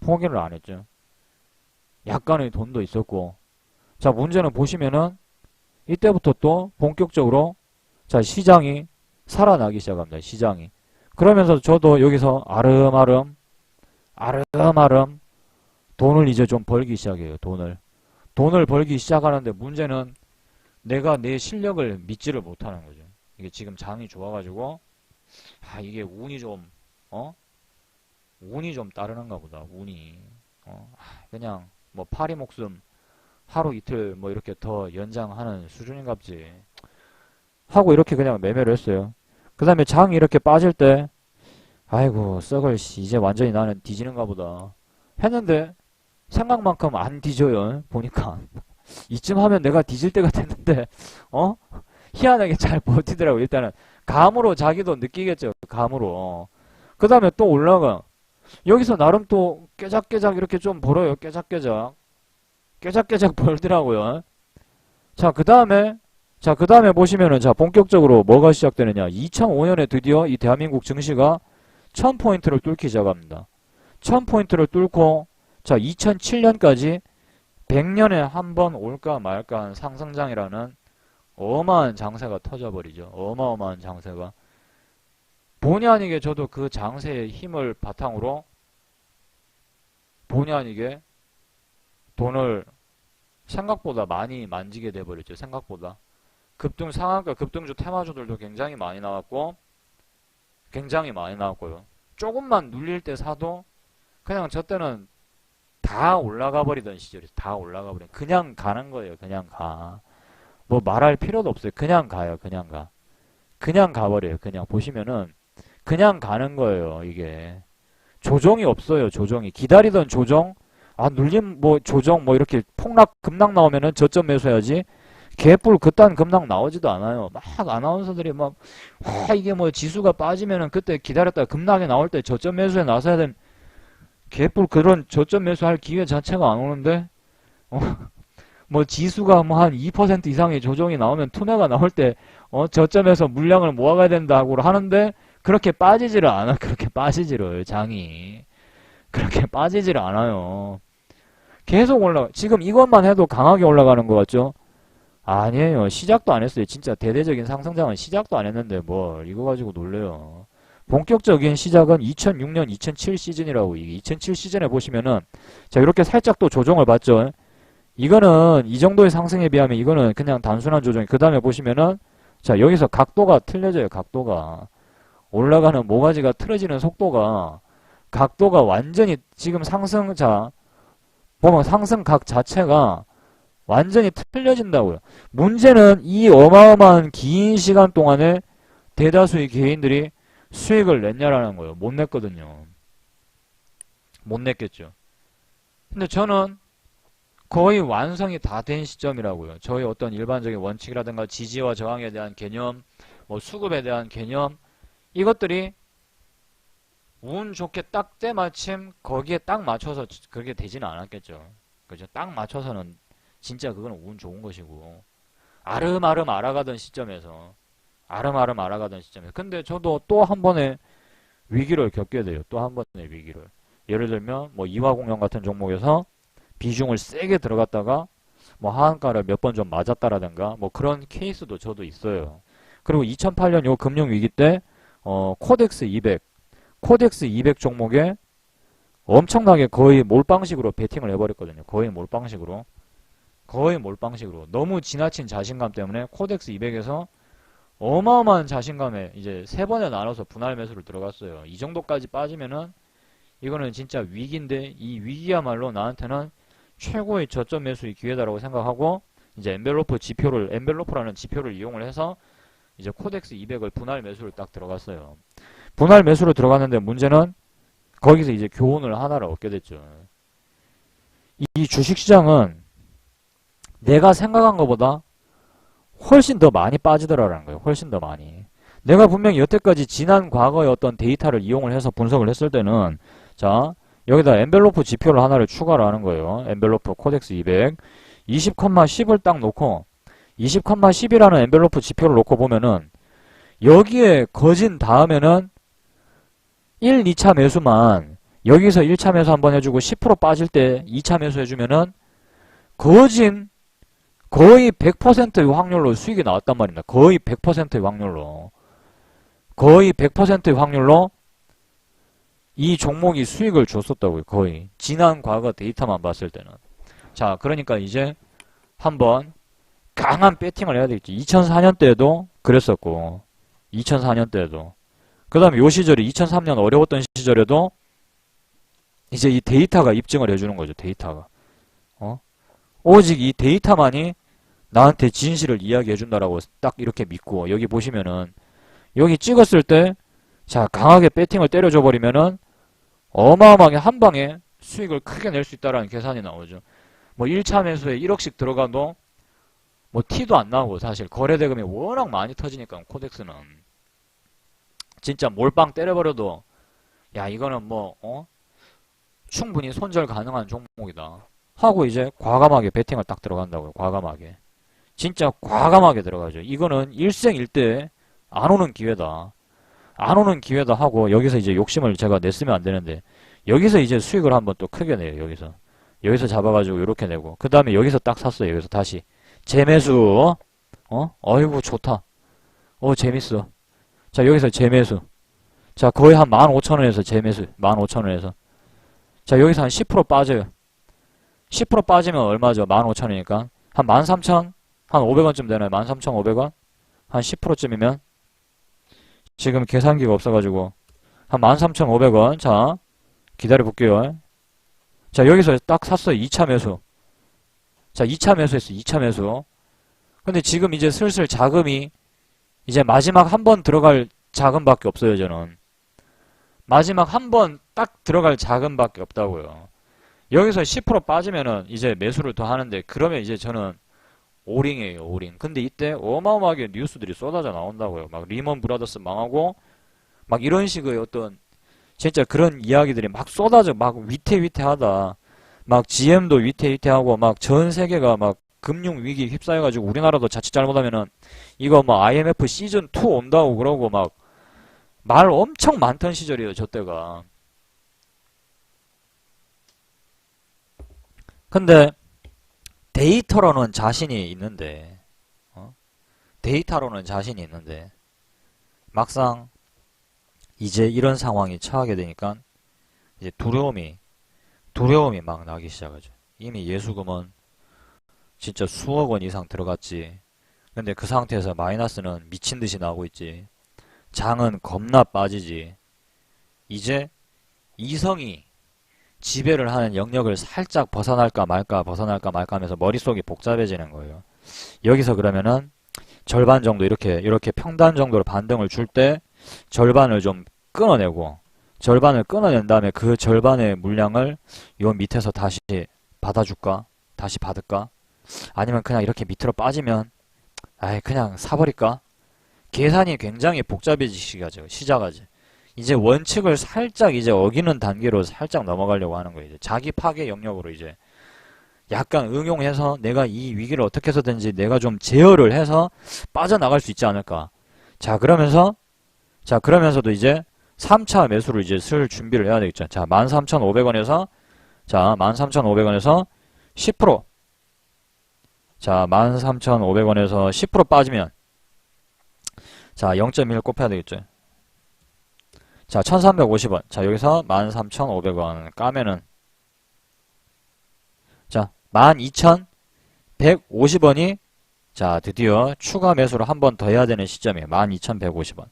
포기를 안 했죠. 약간의 돈도 있었고 자 문제는 보시면은 이때부터 또 본격적으로 자 시장이 살아나기 시작합니다. 시장이. 그러면서 저도 여기서 아름아름 돈을 이제 좀 벌기 시작해요. 돈을 벌기 시작하는데 문제는 내가 내 실력을 믿지를 못하는 거죠. 이게 지금 장이 좋아가지고 이게 운이 좀 따르는가 보다. 운이 그냥 뭐 파리 목숨 하루 이틀 뭐 이렇게 더 연장하는 수준인갑지 하고 이렇게 그냥 매매를 했어요. 그 다음에 장이 이렇게 빠질 때 아이고 썩을 이제 완전히 나는 뒤지는가 보다 했는데 생각만큼 안 뒤져요. 보니까 이쯤 하면 내가 뒤질 때가 됐는데 희한하게 잘 버티더라고. 일단은 감으로 자기도 느끼겠죠. 감으로. 그 다음에 또 올라가. 여기서 나름 또 깨작깨작 이렇게 좀 벌어요. 깨작깨작 벌더라고요. 자 그 다음에 보시면은 자 본격적으로 뭐가 시작되느냐. 2005년에 드디어 이 대한민국 증시가 1000포인트를 뚫기 시작합니다. 1000포인트를 뚫고 자 2007년까지 100년에 한 번 올까 말까 한 상승장이라는 어마어마한 장세가 터져버리죠. 어마어마한 장세가. 본의 아니게 저도 그 장세의 힘을 바탕으로 본의 아니게 돈을 생각보다 많이 만지게 돼버렸죠. 생각보다. 상한가 급등주 테마주들도 굉장히 많이 나왔고요. 조금만 눌릴 때 사도 그냥 저 때는 다 올라가 버리던 시절이 다 올라가 버린 그냥 가는 거예요. 그냥 가. 뭐 말할 필요도 없어요. 그냥 가요. 그냥 가. 그냥 가버려요. 그냥 보시면은 그냥 가는 거예요. 이게 조정이 없어요. 조정이 기다리던 조정 눌림 뭐 조정 뭐 이렇게 폭락 급락 나오면은 저점 매수해야지. 개뿔 그딴 급락 나오지도 않아요. 막 아나운서들이 막 이게 뭐 지수가 빠지면은 그때 기다렸다가 급락이 나올 때 저점 매수에 나서야 된 개뿔 그런 저점 매수할 기회 자체가 안 오는데 뭐 지수가 뭐 한 2% 이상의 조정이 나오면 투매가 나올 때 저점에서 물량을 모아가야 된다고 하는데 그렇게 빠지지를 않아. 그렇게 빠지지를 장이 그렇게 빠지지를 않아요. 계속 올라가. 지금 이것만 해도 강하게 올라가는 것 같죠? 아니에요. 시작도 안 했어요. 진짜 대대적인 상승장은 시작도 안 했는데 뭘 이거 가지고 놀래요. 본격적인 시작은 2006년, 2007 시즌이라고. 이게 2007 시즌에 보시면은 자 이렇게 살짝 또 조정을 봤죠. 이거는 이 정도의 상승에 비하면 이거는 그냥 단순한 조정. 그 다음에 보시면은 자 여기서 각도가 틀려져요. 각도가 올라가는 모가지가 틀어지는 속도가 각도가 완전히 지금 상승 자 보면 상승각 자체가 완전히 틀려진다고요. 문제는 이 어마어마한 긴 시간 동안에 대다수의 개인들이 수익을 냈냐라는 거예요. 못 냈거든요. 못 냈겠죠. 근데 저는 거의 완성이 다 된 시점이라고요. 저희 어떤 일반적인 원칙이라든가 지지와 저항에 대한 개념, 뭐 수급에 대한 개념 이것들이 운 좋게 딱 때마침 거기에 딱 맞춰서 그렇게 되지는 않았겠죠. 그죠? 딱 맞춰서는 진짜 그건 운 좋은 것이고 아름아름 알아가던 시점에서 근데 저도 또 한 번의 위기를 겪게 돼요. 또 한 번의 위기를. 예를 들면 뭐 이화공영 같은 종목에서 비중을 세게 들어갔다가 뭐 하한가를 몇 번 좀 맞았다라든가 뭐 그런 케이스도 저도 있어요. 그리고 2008년 요 금융위기 때 코덱스 200 종목에 엄청나게 거의 몰빵식으로 베팅을 해버렸거든요. 거의 몰빵식으로 너무 지나친 자신감 때문에 코덱스 200에서 어마어마한 자신감에 이제 세 번에 나눠서 분할 매수를 들어갔어요. 이 정도까지 빠지면은 이거는 진짜 위기인데 이 위기야말로 나한테는 최고의 저점 매수의 기회다라고 생각하고 이제 엔벨로프라는 지표를 이용을 해서 이제 코덱스 200을 분할 매수를 딱 들어갔어요. 분할 매수로 들어갔는데 문제는 거기서 이제 교훈을 하나를 얻게 됐죠. 이 주식시장은 내가 생각한 것보다 훨씬 더 많이 빠지더라라는 거예요. 훨씬 더 많이. 내가 분명히 여태까지 지난 과거의 어떤 데이터를 이용을 해서 분석을 했을 때는 자 여기다 엔벨로프 지표를 하나를 추가를 하는 거예요. 엔벨로프 코덱스 200 20,10을 딱 놓고 20,10이라는 엔벨로프 지표를 놓고 보면은 여기에 거진 다음에는 1, 2차 매수만 여기서 1차 매수 한번 해주고 10% 빠질 때 2차 매수 해주면은 거진 거의 100%의 확률로 수익이 나왔단 말입니다. 거의 100%의 확률로. 거의 100%의 확률로 이 종목이 수익을 줬었다고요. 거의. 지난 과거 데이터만 봤을 때는. 자, 그러니까 이제 한번 강한 배팅을 해야 되겠지. 2004년 때에도 그랬었고 2004년 때에도 그 다음에 요 시절이 2003년 어려웠던 시절에도 이제 이 데이터가 입증을 해주는 거죠. 데이터가. 오직 이 데이터만이 나한테 진실을 이야기해준다라고 딱 이렇게 믿고 여기 보시면은 여기 찍었을 때 자 강하게 배팅을 때려줘 버리면은 어마어마하게 한 방에 수익을 크게 낼 수 있다라는 계산이 나오죠. 뭐 1차 매수에 1억씩 들어가도 뭐 티도 안 나고 사실 거래대금이 워낙 많이 터지니까 코덱스는 진짜 몰빵 때려버려도 야 이거는 뭐 충분히 손절 가능한 종목이다 하고 이제 과감하게 배팅을 딱 들어간다고요. 과감하게. 진짜 과감하게 들어가죠. 이거는 일생일대 안 오는 기회다. 안 오는 기회다 하고 여기서 이제 욕심을 제가 냈으면 안 되는데 여기서 이제 수익을 한번 또 크게 내요. 여기서 잡아가지고 이렇게 내고 그 다음에 여기서 딱 샀어요. 여기서 다시 재매수. 어이구 좋다. 재밌어. 자 여기서 재매수. 자 거의 한 15,000원에서 재매수. 15,000원에서 자 여기서 한 10% 빠져요. 10% 빠지면 얼마죠? 15,000원이니까 한 13,000 한 500원쯤 되나요? 13,500원? 한 10%쯤이면 지금 계산기가 없어가지고 한 13,500원. 자 기다려 볼게요. 자, 여기서 딱 샀어요. 2차 매수. 자, 2차 매수했어. 2차 매수. 근데 지금 이제 슬슬 자금이 이제 마지막 한 번 들어갈 자금밖에 없어요, 저는. 마지막 한 번 딱 들어갈 자금밖에 없다고요. 여기서 10% 빠지면은 이제 매수를 더 하는데, 그러면 이제 저는 오링이에요, 오링. 근데 이때 어마어마하게 뉴스들이 쏟아져 나온다고요. 막 리먼 브라더스 망하고, 막 이런 식의 어떤, 진짜 그런 이야기들이 막 쏟아져, 막 위태위태하다. 막 GM도 위태위태하고, 막 전 세계가 막 금융 위기 휩싸여가지고 우리나라도 자칫 잘못하면은 이거 뭐 IMF 시즌 2 온다고 그러고 막 말 엄청 많던 시절이에요, 저 때가. 근데 데이터로는 자신이 있는데, 데이터로는 자신이 있는데, 막상 이제 이런 상황이 처하게 되니까 이제 두려움이 막 나기 시작하죠. 이미 예수금은 진짜 수억 원 이상 들어갔지. 근데 그 상태에서 마이너스는 미친 듯이 나오고 있지. 장은 겁나 빠지지. 이제 이성이 지배를 하는 영역을 살짝 벗어날까 말까 하면서 머릿속이 복잡해지는 거예요. 여기서 그러면은 절반 정도 이렇게 평단 정도로 반등을 줄 때 절반을 좀 끊어내고, 절반을 끊어낸 다음에 그 절반의 물량을 요 밑에서 다시 받아줄까? 다시 받을까? 아니면 그냥 이렇게 밑으로 빠지면 아예 그냥 사버릴까? 계산이 굉장히 복잡해지시가지고 시작하지. 이제 원칙을 살짝 이제 어기는 단계로 살짝 넘어가려고 하는 거예요. 이제 자기 파괴 영역으로 이제 약간 응용해서 내가 이 위기를 어떻게 해서든지 내가 좀 제어를 해서 빠져나갈 수 있지 않을까. 자, 그러면서도 이제 3차 매수를 이제 슬 준비를 해야 되겠죠. 자, 13,500원에서, 자, 13,500원에서 10%. 자, 13,500원에서 10% 빠지면, 자, 0.1 곱해야 되겠죠. 자, 1,350원. 자, 여기서 13,500원 까면은, 자, 12,150원이, 자, 드디어 추가 매수를 한 번 더 해야 되는 시점이에요. 12,150원.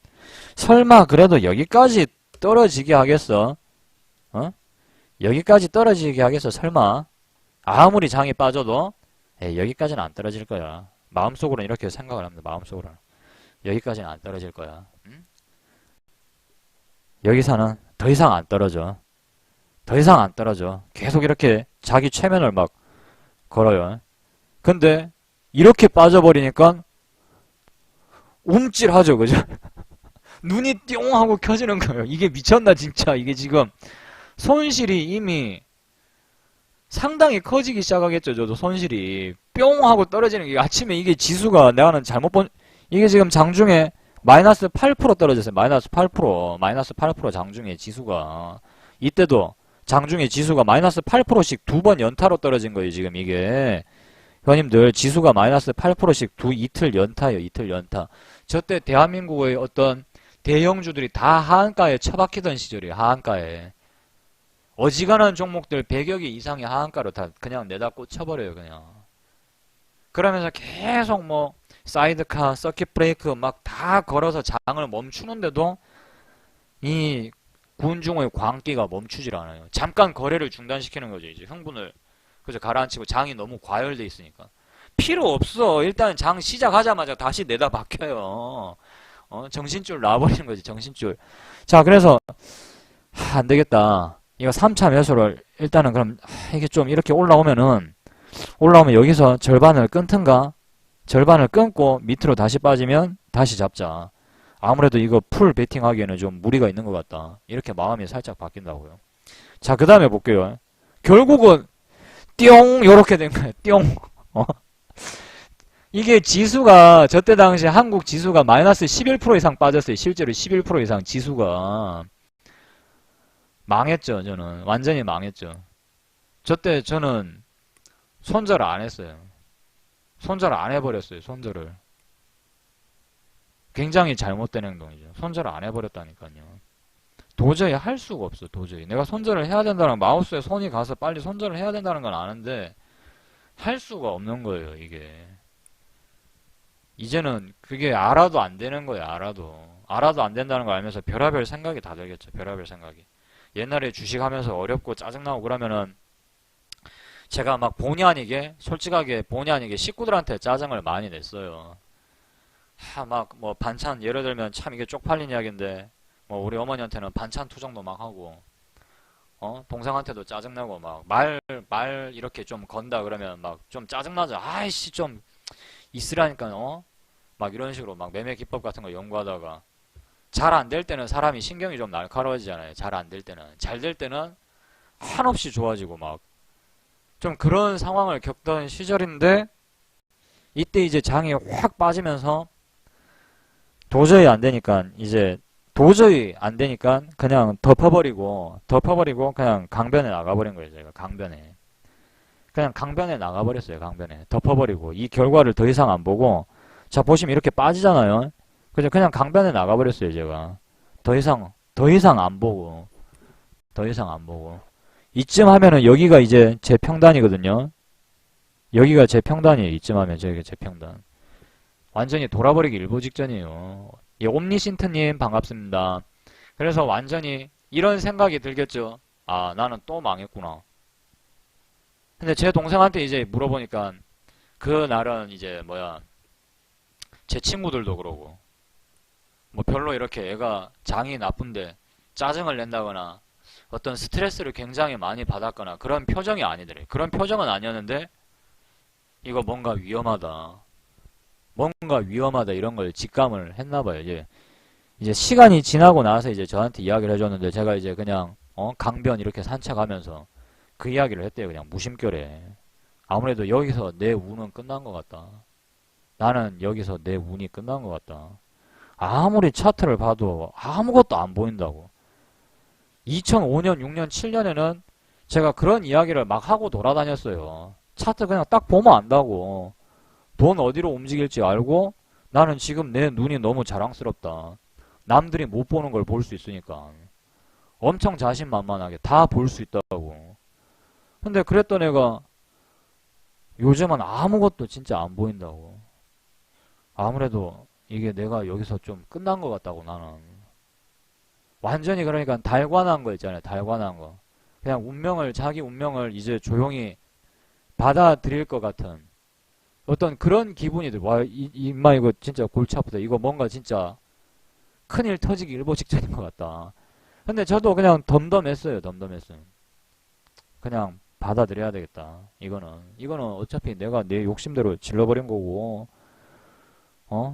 설마 그래도 여기까지 떨어지게 하겠어? 어? 여기까지 떨어지게 하겠어? 설마? 아무리 장이 빠져도 에이, 여기까지는 안 떨어질 거야. 마음속으로는 이렇게 생각을 합니다. 마음속으로는. 여기까지는 안 떨어질 거야. 응? 여기서는 더 이상 안 떨어져. 더 이상 안 떨어져. 계속 이렇게 자기 최면을 막 걸어요. 근데 이렇게 빠져버리니까 움찔하죠. 그죠? 눈이 띵 하고 켜지는 거예요. 이게 미쳤나 진짜. 이게 지금 손실이 이미 상당히 커지기 시작하겠죠. 저도 손실이 뿅 하고 떨어지는 게 아침에 이게 지수가 내가는 잘못 본 이게 지금 장중에 마이너스 8% 떨어졌어요. 마이너스 8% 장중에 지수가 이때도 장중에 지수가 마이너스 8%씩 두 번 연타로 떨어진 거예요. 지금 이게 형님들 지수가 마이너스 8%씩 이틀 연타예요. 이틀 연타. 저때 대한민국의 어떤 대형주들이 다 하한가에 처박히던 시절이에요. 하한가에. 어지간한 종목들 100여 개 이상의 하한가로 다 그냥 내다 꽂혀버려요. 그냥. 그러면서 계속 뭐 사이드카, 서킷 브레이크 막 다 걸어서 장을 멈추는데도 이 군중의 광기가 멈추질 않아요. 잠깐 거래를 중단시키는 거죠. 이제 흥분을 그래서 가라앉히고 장이 너무 과열돼 있으니까. 필요 없어. 일단 장 시작하자마자 다시 내다 박혀요. 정신줄 놔버리는 거지, 정신줄. 자, 그래서, 안 되겠다. 이거 3차 매수를, 일단은 그럼, 이게 좀 이렇게 올라오면 여기서 절반을 끊든가, 절반을 끊고 밑으로 다시 빠지면 다시 잡자. 아무래도 이거 풀 베팅 하기에는 좀 무리가 있는 것 같다. 이렇게 마음이 살짝 바뀐다고요. 자, 그 다음에 볼게요. 결국은, 띵! 요렇게 된 거예요. 띵! 이게 지수가 저때 당시 한국 지수가 마이너스 11% 이상 빠졌어요. 실제로 11% 이상 지수가 망했죠. 저는 완전히 망했죠. 저때 저는 손절을 안 했어요. 손절을 안 해버렸어요. 손절을. 굉장히 잘못된 행동이죠. 손절을 안 해버렸다니까요. 도저히 할 수가 없어. 도저히 내가 손절을 해야 된다는 마우스에 손이 가서 빨리 손절을 해야 된다는 건 아는데 할 수가 없는 거예요. 이게. 이제는 그게 알아도 안 되는 거예요. 알아도 안 된다는 걸 알면서 별의별 생각이 다 들겠죠. 별의별 생각이. 옛날에 주식하면서 어렵고 짜증나고 그러면은 제가 막 본의 아니게, 솔직하게 본의 아니게 식구들한테 짜증을 많이 냈어요. 막 뭐 반찬 예를 들면 참 이게 쪽팔린 이야기인데 뭐 우리 어머니한테는 반찬 투정도 막 하고 동생한테도 짜증내고 막 말 이렇게 좀 건다 그러면 막 좀 짜증나죠. 아이씨 좀 있으라니까 막 이런 식으로 막 매매 기법 같은 거 연구하다가 잘 안 될 때는 사람이 신경이 좀 날카로워지잖아요. 잘 안 될 때는. 잘 될 때는 한없이 좋아지고 막 좀 그런 상황을 겪던 시절인데 이때 이제 장이 확 빠지면서 도저히 안 되니까 이제 도저히 안 되니까 그냥 덮어버리고 그냥 강변에 나가버린 거예요. 제가 강변에 그냥 강변에 나가버렸어요. 강변에 덮어버리고 이 결과를 더 이상 안 보고 자 보시면 이렇게 빠지잖아요. 그냥 강변에 나가버렸어요. 제가 더 이상 안 보고 이쯤 하면은 여기가 이제 제 평단이거든요. 여기가 제 평단이에요. 이쯤 하면 저기가 제 평단. 완전히 돌아버리기 일보 직전이에요. 예, 옴니신트님 반갑습니다. 그래서 완전히 이런 생각이 들겠죠. 아, 나는 또 망했구나. 근데 제 동생한테 이제 물어보니까 그날은 이제 뭐야 제 친구들도 그러고 뭐 별로 이렇게 애가 장이 나쁜데 짜증을 낸다거나 어떤 스트레스를 굉장히 많이 받았거나 그런 표정이 아니더래. 그런 표정은 아니었는데 이거 뭔가 위험하다 이런 걸 직감을 했나봐요. 이제 시간이 지나고 나서 이제 저한테 이야기를 해줬는데 제가 이제 그냥 강변 이렇게 산책하면서 그 이야기를 했대요. 그냥 무심결에. 아무래도 여기서 내 운은 끝난 것 같다. 나는 여기서 내 운이 끝난 것 같다. 아무리 차트를 봐도 아무것도 안 보인다고. 2005년, 6년, 7년에는 제가 그런 이야기를 막 하고 돌아다녔어요. 차트 그냥 딱 보면 안다고. 돈 어디로 움직일지 알고 나는 지금 내 눈이 너무 자랑스럽다. 남들이 못 보는 걸 볼 수 있으니까. 엄청 자신만만하게 다 볼 수 있다고. 근데 그랬던 애가 요즘은 아무것도 진짜 안 보인다고. 아무래도 이게 내가 여기서 좀 끝난 것 같다고 나는. 완전히 그러니까 달관한 거 있잖아요. 달관한 거. 그냥 자기 운명을 이제 조용히 받아들일 것 같은 어떤 그런 기분이 들어. 와, 임마 이거 진짜 골치 아프다. 이거 뭔가 진짜 큰일 터지기 일보 직전인 것 같다. 근데 저도 그냥 덤덤했어요. 그냥 받아들여야 되겠다. 이거는 어차피 내가 내 욕심대로 질러버린 거고,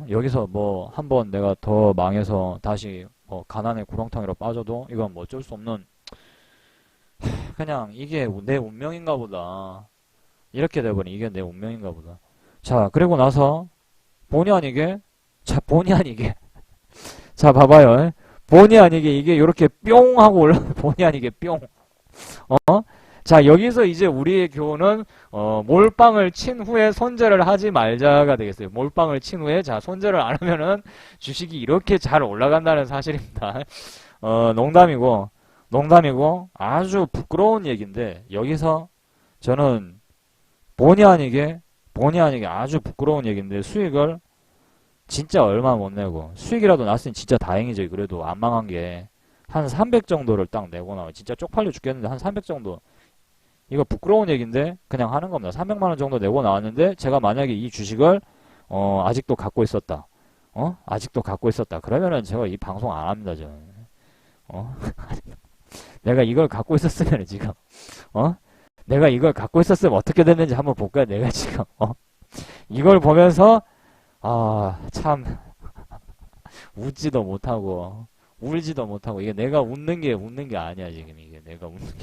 여기서 뭐 한번 내가 더 망해서 다시 뭐 가난의 구렁텅이로 빠져도 이건 뭐 어쩔 수 없는 그냥 이게 내 운명인가 보다. 이렇게 돼버린 이게 내 운명인가 보다. 자, 그리고 나서 본의 아니게 자, 봐봐요. 본의 아니게 이게 이렇게 뿅 하고 올라 본의 아니게 뿅. 자, 여기서 이제 우리의 교훈은 몰빵을 친 후에 손절을 하지 말자가 되겠어요. 몰빵을 친 후에 자, 손절을 안 하면은 주식이 이렇게 잘 올라간다는 사실입니다. 농담이고 아주 부끄러운 얘기인데 여기서 저는 본의 아니게 아주 부끄러운 얘기인데 수익을 진짜 얼마 못 내고 수익이라도 났으니 진짜 다행이죠. 그래도 안 망한 게 한 300 정도를 딱 내고 나와. 진짜 쪽팔려 죽겠는데 한 300 정도. 이거 부끄러운 얘기인데 그냥 하는 겁니다. 300만 원 정도 내고 나왔는데 제가 만약에 이 주식을 아직도 갖고 있었다. 아직도 갖고 있었다. 그러면은 제가 이 방송 안 합니다. 저는. 내가 이걸 갖고 있었으면 지금 내가 이걸 갖고 있었으면 어떻게 됐는지 한번 볼까요? 내가 지금 이걸 보면서 참 웃지도 못하고 울지도 못하고 이게 내가 웃는 게 아니야 지금 이게 내가 웃는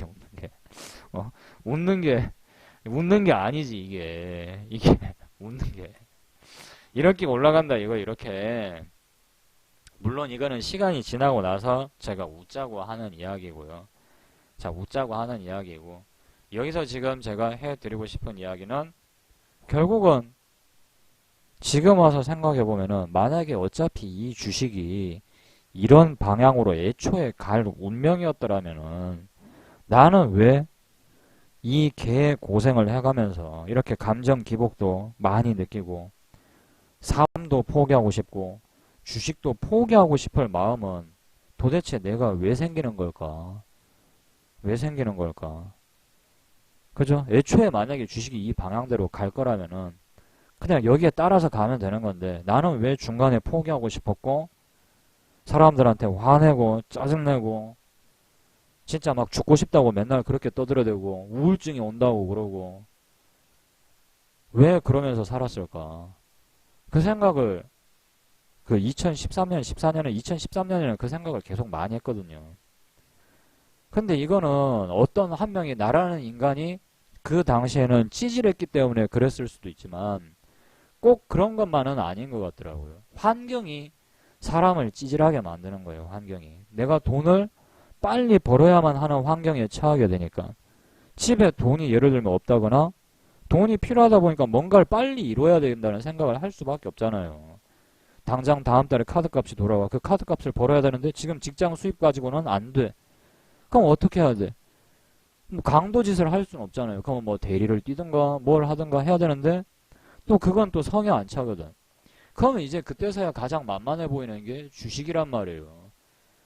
게 아니지 이게 웃는 게 이렇게 올라간다 이거 이렇게 물론 이거는 시간이 지나고 나서 제가 웃자고 하는 이야기고요. 자, 웃자고 하는 이야기고 여기서 지금 제가 해드리고 싶은 이야기는 결국은 지금 와서 생각해보면은 만약에 어차피 이 주식이 이런 방향으로 애초에 갈 운명이었더라면은 나는 왜 이 개 고생을 해가면서 이렇게 감정 기복도 많이 느끼고 삶도 포기하고 싶고 주식도 포기하고 싶을 마음은 도대체 내가 왜 생기는 걸까? 그죠? 애초에 만약에 주식이 이 방향대로 갈 거라면은 그냥 여기에 따라서 가면 되는 건데 나는 왜 중간에 포기하고 싶었고 사람들한테 화내고 짜증내고 진짜 막 죽고 싶다고 맨날 그렇게 떠들어대고 우울증이 온다고 그러고 왜 그러면서 살았을까? 그 생각을 그 2013년, 14년에 2013년에는 그 생각을 계속 많이 했거든요. 근데 이거는 어떤 한 명이 나라는 인간이 그 당시에는 찌질했기 때문에 그랬을 수도 있지만 꼭 그런 것만은 아닌 것 같더라고요. 환경이 사람을 찌질하게 만드는 거예요. 환경이. 내가 돈을 빨리 벌어야만 하는 환경에 처하게 되니까 집에 돈이 예를 들면 없다거나 돈이 필요하다 보니까 뭔가를 빨리 이뤄야 된다는 생각을 할 수밖에 없잖아요. 당장 다음 달에 카드값이 돌아와. 그 카드값을 벌어야 되는데 지금 직장 수입 가지고는 안 돼. 그럼 어떻게 해야 돼? 뭐 강도짓을 할 수는 없잖아요. 그럼 뭐 대리를 뛰든가 뭘 하든가 해야 되는데 또 그건 또 성에 안 차거든. 그러면 이제 그때서야 가장 만만해 보이는 게 주식이란 말이에요.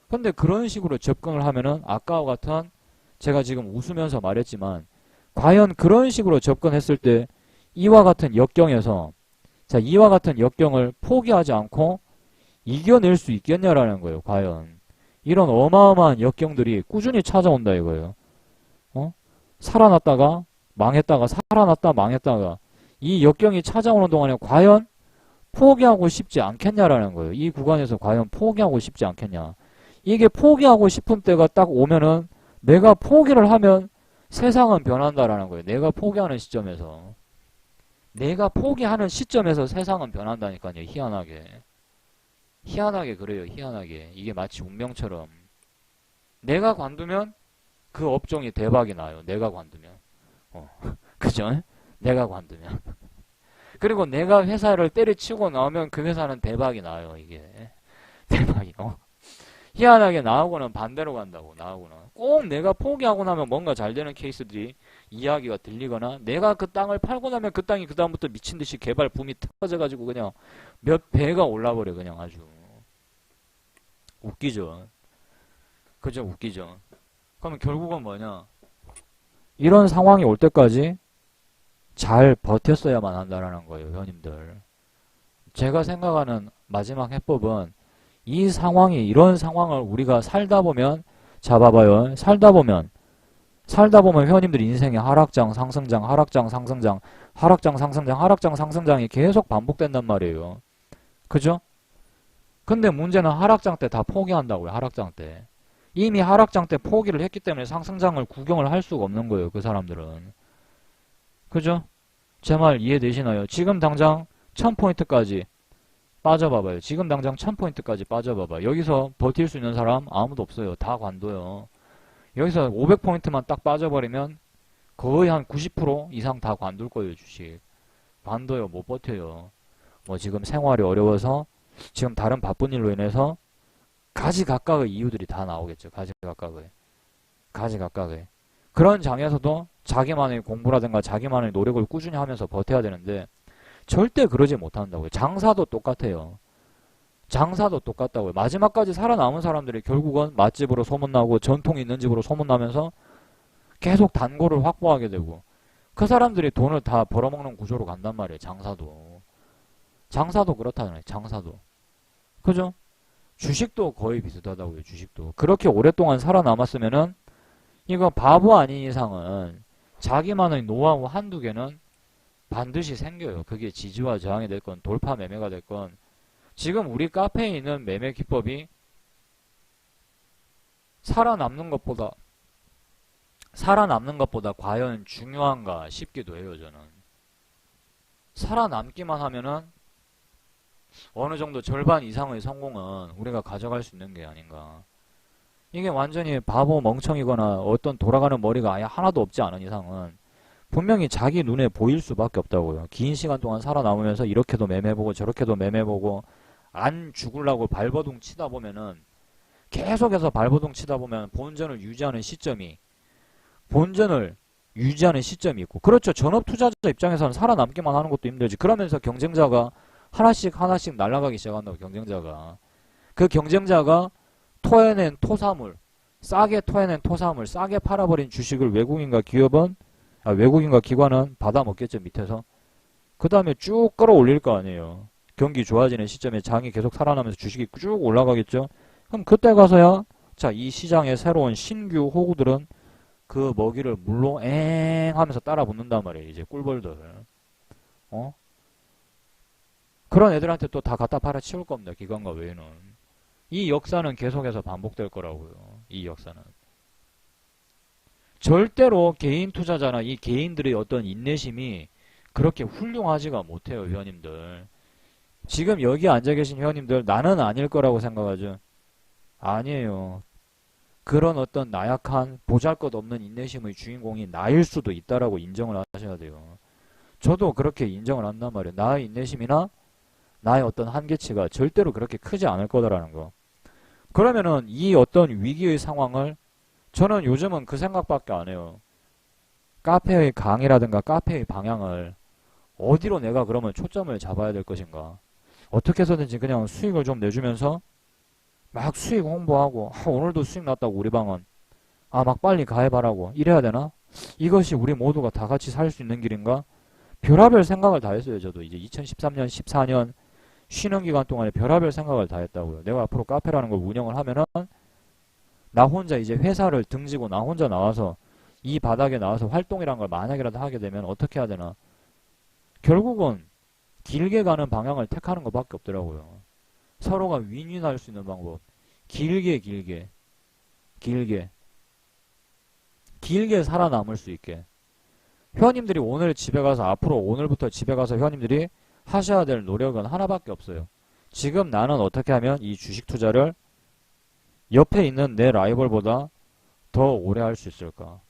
근데 그런 식으로 접근을 하면은 아까와 같은 제가 지금 웃으면서 말했지만 과연 그런 식으로 접근했을 때 이와 같은 역경에서 자 이와 같은 역경을 포기하지 않고 이겨낼 수 있겠냐라는 거예요. 과연 이런 어마어마한 역경들이 꾸준히 찾아온다 이거예요. 살아났다가 망했다가 살아났다 망했다가 이 역경이 찾아오는 동안에 과연 포기하고 싶지 않겠냐라는 거예요. 이 구간에서 과연 포기하고 싶지 않겠냐. 이게 포기하고 싶은 때가 딱 오면은 내가 포기를 하면 세상은 변한다라는 거예요. 내가 포기하는 시점에서. 내가 포기하는 시점에서 세상은 변한다니까요. 희한하게. 희한하게 그래요. 희한하게. 이게 마치 운명처럼. 내가 관두면 그 업종이 대박이 나요. 내가 관두면. 그죠? 내가 관두면. 그리고 내가 회사를 때려치우고 나오면 그 회사는 대박이 나요. 이게. 대박이. 희한하게 나하고는 반대로 간다고. 나하고는. 꼭 내가 포기하고 나면 뭔가 잘 되는 케이스들이 이야기가 들리거나 내가 그 땅을 팔고 나면 그 땅이 그 다음부터 미친 듯이 개발 붐이 터져가지고 그냥 몇 배가 올라버려. 그냥 아주. 웃기죠. 그죠? 웃기죠. 그러면 결국은 뭐냐. 이런 상황이 올 때까지 잘 버텼어야만 한다라는 거예요. 현님들. 제가 생각하는 마지막 해법은 이 상황이 이런 상황을 우리가 살다 보면 잡아봐요. 살다 보면 회원님들 인생의 하락장, 상승장, 하락장, 상승장, 하락장, 상승장, 하락장, 상승장이 계속 반복된단 말이에요. 그죠? 근데 문제는 하락장 때 다 포기한다고요. 하락장 때. 이미 하락장 때 포기를 했기 때문에 상승장을 구경을 할 수가 없는 거예요. 그 사람들은. 그죠? 제 말 이해되시나요? 지금 당장 1000포인트까지 빠져봐봐요. 지금 당장 1000포인트까지 빠져봐봐. 여기서 버틸 수 있는 사람 아무도 없어요. 다 관둬요. 여기서 500포인트만 딱 빠져버리면 거의 한 90% 이상 다 관둘 거예요. 주식. 관둬요. 못 버텨요. 뭐 지금 생활이 어려워서 지금 다른 바쁜 일로 인해서 가지각각의 이유들이 다 나오겠죠. 가지각각의. 그런 장에서도 자기만의 공부라든가 자기만의 노력을 꾸준히 하면서 버텨야 되는데 절대 그러지 못한다고요. 장사도 똑같아요. 장사도 똑같다고요. 마지막까지 살아남은 사람들이 결국은 맛집으로 소문나고 전통 있는 집으로 소문나면서 계속 단골을 확보하게 되고 그 사람들이 돈을 다 벌어먹는 구조로 간단 말이에요. 장사도 그렇다잖아요. 장사도. 그죠? 주식도 거의 비슷하다고요. 주식도. 그렇게 오랫동안 살아남았으면은 이거 바보 아닌 이상은 자기만의 노하우 한두 개는 반드시 생겨요. 그게 지지와 저항이 됐건 돌파 매매가 됐건 지금 우리 카페에 있는 매매 기법이 살아남는 것보다 과연 중요한가 싶기도 해요. 저는. 살아남기만 하면은 어느 정도 절반 이상의 성공은 우리가 가져갈 수 있는 게 아닌가. 이게 완전히 바보 멍청이거나 어떤 돌아가는 머리가 아예 하나도 없지 않은 이상은 분명히 자기 눈에 보일 수밖에 없다고요. 긴 시간 동안 살아남으면서 이렇게도 매매보고 저렇게도 매매보고 안 죽으려고 발버둥 치다 보면은 계속해서 발버둥 치다 보면 본전을 유지하는 시점이 있고 그렇죠. 전업 투자자 입장에서는 살아남기만 하는 것도 힘들지. 그러면서 경쟁자가 하나씩 날아가기 시작한다고. 경쟁자가 그 경쟁자가 싸게 토해낸 토사물 싸게 팔아버린 주식을 외국인과 기업은 외국인과 기관은 받아먹겠죠, 밑에서. 그 다음에 쭉 끌어올릴 거 아니에요. 경기 좋아지는 시점에 장이 계속 살아나면서 주식이 쭉 올라가겠죠. 그럼 그때 가서야 자, 이 시장의 새로운 신규 호구들은 그 먹이를 물로 엥 하면서 따라 붙는단 말이에요. 이제 꿀벌들. 어? 그런 애들한테 또 다 갖다 팔아 치울 겁니다. 기관과 외에는. 이 역사는 계속해서 반복될 거라고요. 이 역사는. 절대로 개인 투자자나 이 개인들의 어떤 인내심이 그렇게 훌륭하지가 못해요, 회원님들. 지금 여기 앉아 계신 회원님들 나는 아닐 거라고 생각하죠. 아니에요. 그런 어떤 나약한 보잘것없는 인내심의 주인공이 나일 수도 있다라고 인정을 하셔야 돼요. 저도 그렇게 인정을 한단 말이에요. 나의 인내심이나 나의 어떤 한계치가 절대로 그렇게 크지 않을 거다라는 거. 그러면은 이 어떤 위기의 상황을 저는 요즘은 그 생각밖에 안 해요. 카페의 강의라든가 카페의 방향을 어디로 내가 그러면 초점을 잡아야 될 것인가. 어떻게 해서든지 그냥 수익을 좀 내주면서 막 수익 홍보하고 오늘도 수익 났다고 우리 방은 막 빨리 가입하라고 이래야 되나? 이것이 우리 모두가 다 같이 살 수 있는 길인가? 별의별 생각을 다 했어요. 저도 이제 2013년 14년 쉬는 기간 동안에 별의별 생각을 다 했다고요. 내가 앞으로 카페라는 걸 운영을 하면은 나 혼자 이제 회사를 등지고 나 혼자 나와서 이 바닥에 나와서 활동이란 걸 만약이라도 하게 되면 어떻게 해야 되나? 결국은 길게 가는 방향을 택하는 것밖에 없더라고요. 서로가 윈윈할 수 있는 방법. 길게 살아남을 수 있게. 회원님들이 오늘 집에 가서 앞으로 오늘부터 집에 가서 회원님들이 하셔야 될 노력은 하나밖에 없어요. 지금 나는 어떻게 하면 이 주식 투자를 옆에 있는 내 라이벌보다 더 오래 할 수 있을까?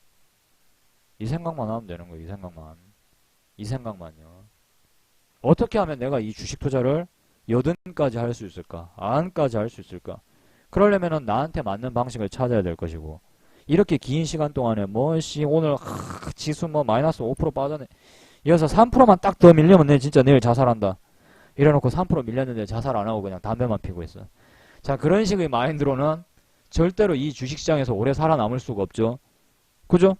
이 생각만 하면 되는 거예요. 이 생각만요. 어떻게 하면 내가 이 주식 투자를 여든까지 할 수 있을까? 안까지 할 수 있을까? 그러려면은 나한테 맞는 방식을 찾아야 될 것이고, 이렇게 긴 시간 동안에 오늘 지수 마이너스 5% 빠졌네. 이어서 3%만 딱 더 밀리면 내 진짜 내일 자살한다. 이래놓고 3% 밀렸는데 자살 안 하고 그냥 담배만 피고 있어. 자, 그런 식의 마인드로는 절대로 이 주식시장에서 오래 살아남을 수가 없죠. 그죠?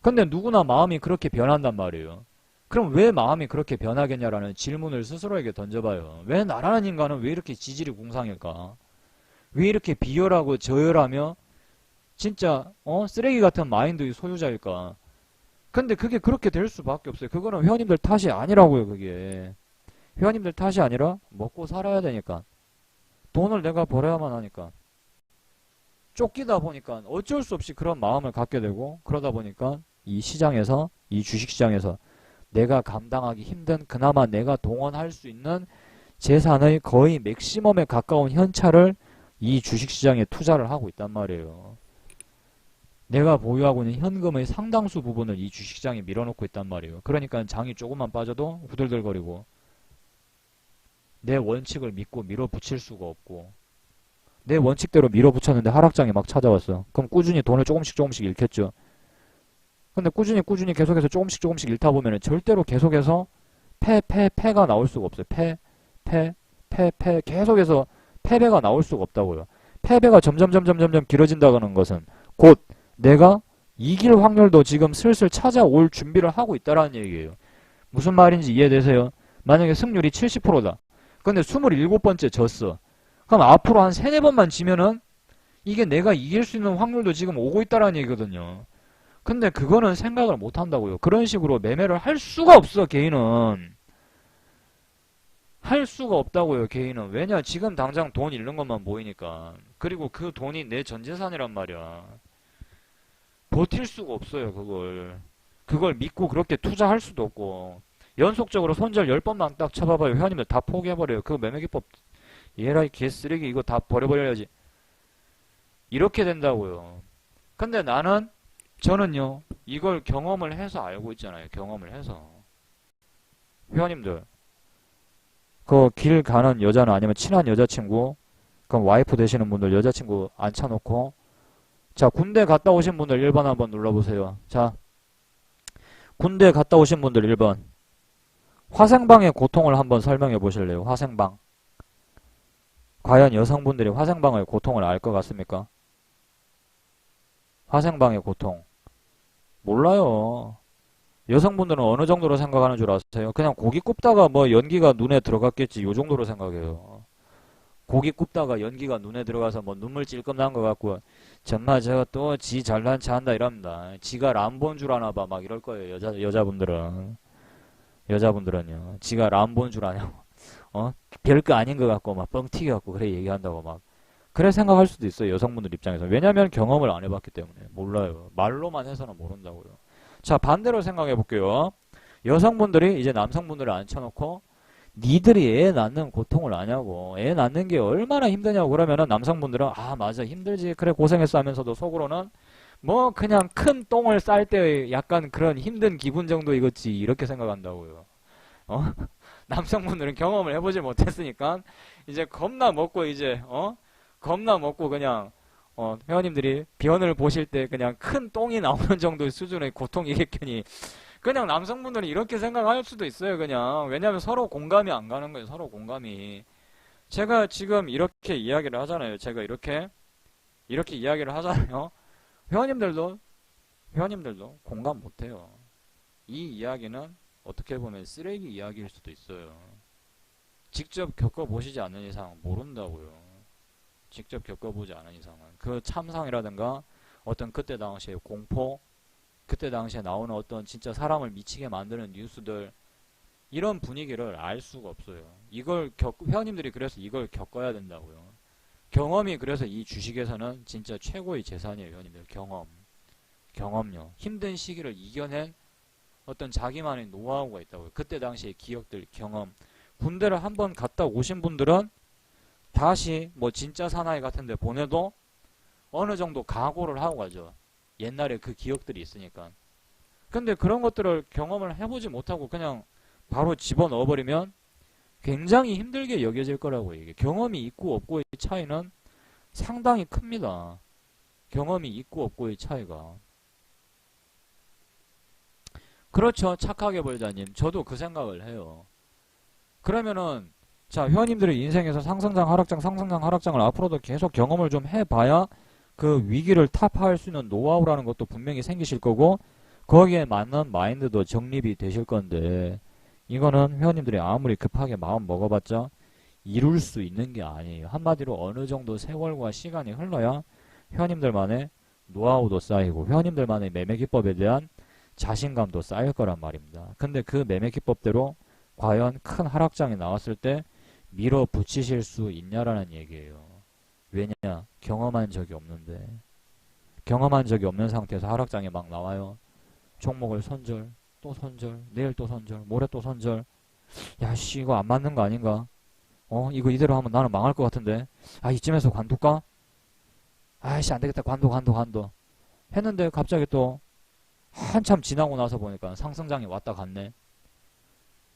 근데 누구나 마음이 그렇게 변한단 말이에요. 그럼 왜 마음이 그렇게 변하겠냐라는 질문을 스스로에게 던져봐요. 왜 나라는 인간은 왜 이렇게 지질이 궁상일까? 왜 이렇게 비열하고 저열하며 진짜 쓰레기 같은 마인드의 소유자일까? 근데 그게 그렇게 될 수밖에 없어요. 그거는 회원님들 탓이 아니라고요. 그게 회원님들 탓이 아니라 먹고 살아야 되니까 돈을 내가 벌어야만 하니까 쫓기다 보니까 어쩔 수 없이 그런 마음을 갖게 되고 그러다 보니까 이 시장에서 이 주식시장에서 내가 감당하기 힘든 그나마 내가 동원할 수 있는 재산의 거의 맥시멈에 가까운 현찰을 이 주식시장에 투자를 하고 있단 말이에요. 내가 보유하고 있는 현금의 상당수 부분을 이 주식시장에 밀어놓고 있단 말이에요. 그러니까 장이 조금만 빠져도 후들들거리고 내 원칙을 믿고 밀어붙일 수가 없고 내 원칙대로 밀어붙였는데 하락장이 막 찾아왔어. 그럼 꾸준히 돈을 조금씩 잃겠죠. 근데 꾸준히 계속해서 조금씩 잃다 보면은 절대로 계속해서 패가 나올 수가 없어요. 계속해서 패배가 나올 수가 없다고요. 패배가 점점 길어진다는 것은 곧 내가 이길 확률도 지금 슬슬 찾아올 준비를 하고 있다라는 얘기예요. 무슨 말인지 이해되세요? 만약에 승률이 70%다. 근데 27번째 졌어. 그럼 앞으로 한 3-4번만 지면은 이게 내가 이길 수 있는 확률도 지금 오고 있다라는 얘기거든요. 근데 그거는 생각을 못 한다고요. 그런 식으로 매매를 할 수가 없어, 개인은. 할 수가 없다고요, 개인은. 왜냐, 지금 당장 돈 잃는 것만 보이니까. 그리고 그 돈이 내 전재산이란 말이야. 버틸 수가 없어요, 그걸. 그걸 믿고 그렇게 투자할 수도 없고. 연속적으로 손절 10번만 딱 쳐봐봐요. 회원님들 다 포기해버려요. 그 매매기법, 얘라이 개쓰레기 이거 다 버려버려야지. 이렇게 된다고요. 근데 저는요, 이걸 경험을 해서 알고 있잖아요. 경험을 해서. 회원님들, 그 길 가는 여자는 아니면 친한 여자친구, 그럼 와이프 되시는 분들 여자친구 앉혀놓고, 자, 군대 갔다 오신 분들 1번 한번 눌러보세요. 자, 군대 갔다 오신 분들 1번. 화생방의 고통을 한번 설명해 보실래요? 화생방. 과연 여성분들이 화생방의 고통을 알 것 같습니까? 화생방의 고통. 몰라요. 여성분들은 어느 정도로 생각하는 줄 아세요? 그냥 고기 굽다가 뭐 연기가 눈에 들어갔겠지. 요 정도로 생각해요. 고기 굽다가 연기가 눈에 들어가서 뭐 눈물 찔끔 난 것 같고, 정말 저거 또 지 잘난 체 한다 이럽니다. 지가 람본 줄 아나 봐. 막 이럴 거예요. 여자분들은. 여자분들은요. 지가 람본 줄 아냐고. 별거 아닌 것 같고, 막 뻥튀기 같고, 그래 얘기한다고 막. 그래 생각할 수도 있어요. 여성분들 입장에서. 왜냐면 경험을 안 해봤기 때문에. 몰라요. 말로만 해서는 모른다고요. 자, 반대로 생각해 볼게요. 여성분들이 이제 남성분들을 앉혀놓고, 니들이 애 낳는 고통을 아냐고. 애 낳는 게 얼마나 힘드냐고. 그러면은 남성분들은, 아, 맞아. 힘들지. 그래, 고생했어 하면서도 속으로는, 뭐, 그냥 큰 똥을 쌀 때 약간 그런 힘든 기분 정도 이거지. 이렇게 생각한다고요. 어? 남성분들은 경험을 해보지 못했으니까, 이제 겁나 먹고, 이제, 겁나 먹고 그냥, 회원님들이 변을 보실 때 그냥 큰 똥이 나오는 정도의 수준의 고통이겠거니, 그냥 남성분들은 이렇게 생각할 수도 있어요, 그냥. 왜냐면 서로 공감이 안 가는 거예요, 서로 공감이. 제가 지금 이렇게 이야기를 하잖아요. 제가 이렇게 이야기를 하잖아요. 회원님들도, 회원님들도 공감 못 해요. 이 이야기는 어떻게 보면 쓰레기 이야기일 수도 있어요. 직접 겪어보시지 않는 이상 모른다고요. 직접 겪어보지 않은 이상은. 그 참상이라든가 어떤 그때 당시의 공포, 그때 당시에 나오는 어떤 진짜 사람을 미치게 만드는 뉴스들, 이런 분위기를 알 수가 없어요. 회원님들이 그래서 이걸 겪어야 된다고요. 경험이 그래서 이 주식에서는 진짜 최고의 재산이에요, 회원님들. 경험요. 힘든 시기를 이겨낸 어떤 자기만의 노하우가 있다고요. 그때 당시의 기억들, 경험. 군대를 한번 갔다 오신 분들은 다시 뭐 진짜 사나이 같은데 보내도 어느 정도 각오를 하고 가죠. 옛날에 그 기억들이 있으니까. 근데 그런 것들을 경험을 해보지 못하고 그냥 바로 집어넣어버리면 굉장히 힘들게 여겨질 거라고. 이게 경험이 있고 없고의 차이는 상당히 큽니다. 경험이 있고 없고의 차이가. 그렇죠. 착하게 벌자님. 저도 그 생각을 해요. 그러면은 자, 회원님들의 인생에서 상승장, 하락장, 상승장, 하락장을 앞으로도 계속 경험을 좀 해봐야 그 위기를 타파할 수 있는 노하우라는 것도 분명히 생기실 거고, 거기에 맞는 마인드도 정립이 되실 건데, 이거는 회원님들이 아무리 급하게 마음 먹어봤자 이룰 수 있는 게 아니에요. 한마디로 어느 정도 세월과 시간이 흘러야 회원님들만의 노하우도 쌓이고 회원님들만의 매매 기법에 대한 자신감도 쌓일 거란 말입니다. 근데 그 매매 기법대로 과연 큰 하락장이 나왔을 때 밀어붙이실 수 있냐라는 얘기예요. 왜냐? 경험한 적이 없는데. 경험한 적이 없는 상태에서 하락장이 막 나와요. 종목을 손절, 또 손절, 내일 또 손절, 모레 또 손절. 야, 씨, 이거 안 맞는 거 아닌가? 이거 이대로 하면 나는 망할 것 같은데. 아, 이쯤에서 관둘까? 아이씨, 안 되겠다. 관둬. 했는데 갑자기 또 한참 지나고 나서 보니까 상승장이 왔다 갔네.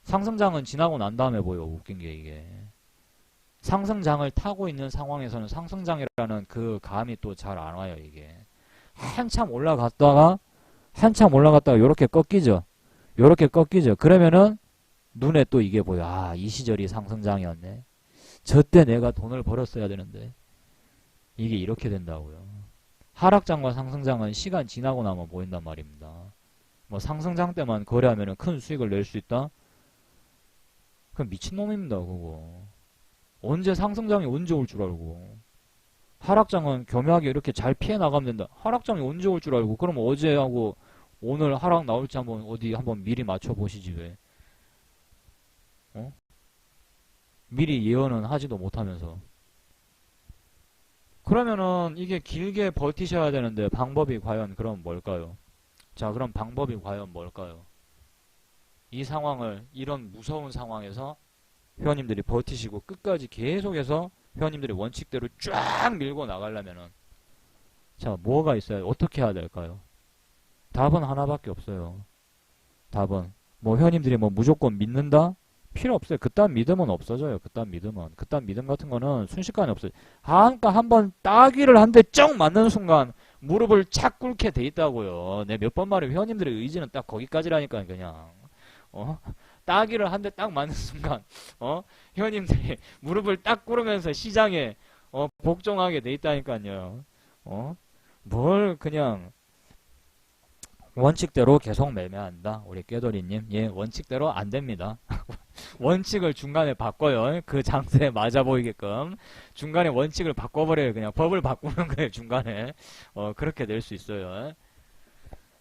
상승장은 지나고 난 다음에 보여. 웃긴 게 이게. 상승장을 타고 있는 상황에서는 상승장이라는 그 감이 또 잘 안 와요, 이게. 한참 올라갔다가 요렇게 꺾이죠. 요렇게 꺾이죠. 그러면은 눈에 또 이게 보여. 아, 이 시절이 상승장이었네. 저때 내가 돈을 벌었어야 되는데. 이게 이렇게 된다고요. 하락장과 상승장은 시간 지나고 나면 보인단 말입니다. 뭐 상승장 때만 거래하면은 큰 수익을 낼 수 있다? 그럼 미친놈입니다, 그거. 언제 상승장이 언제 올 줄 알고. 하락장은 교묘하게 이렇게 잘 피해 나가면 된다. 하락장이 언제 올 줄 알고. 그럼 어제하고 오늘 하락 나올지 한번 미리 맞춰보시지 왜. 미리 예언은 하지도 못하면서. 그러면은 이게 길게 버티셔야 되는데 방법이 과연 그럼 뭘까요? 자, 그럼 방법이 과연 뭘까요? 이 상황을, 이런 무서운 상황에서 회원님들이 버티시고 끝까지 계속해서 회원님들이 원칙대로 쫙 밀고 나가려면은, 자, 뭐가 있어요? 어떻게 해야 될까요? 답은 하나밖에 없어요. 답은 뭐 회원님들이 뭐 무조건 믿는다? 필요 없어요. 그딴 믿음은 없어져요. 그딴 믿음 같은 거는 순식간에 없어요. 그러니까 한번 따귀를 한 대 쩍 맞는 순간 무릎을 착 꿇게 돼 있다고요. 내 몇 번 말해. 회원님들의 의지는 딱 거기까지라니까. 그냥 따귀를 한 대 딱 맞는 순간 회원님들이 무릎을 딱 꿇으면서 시장에 복종하게 돼 있다니까요. 뭘 그냥 원칙대로 계속 매매한다. 우리 꾀돌이님. 예, 원칙대로 안 됩니다. 원칙을 중간에 바꿔요. 그 장세에 맞아 보이게끔. 중간에 원칙을 바꿔버려요. 그냥 법을 바꾸는 거예요. 중간에. 그렇게 될 수 있어요.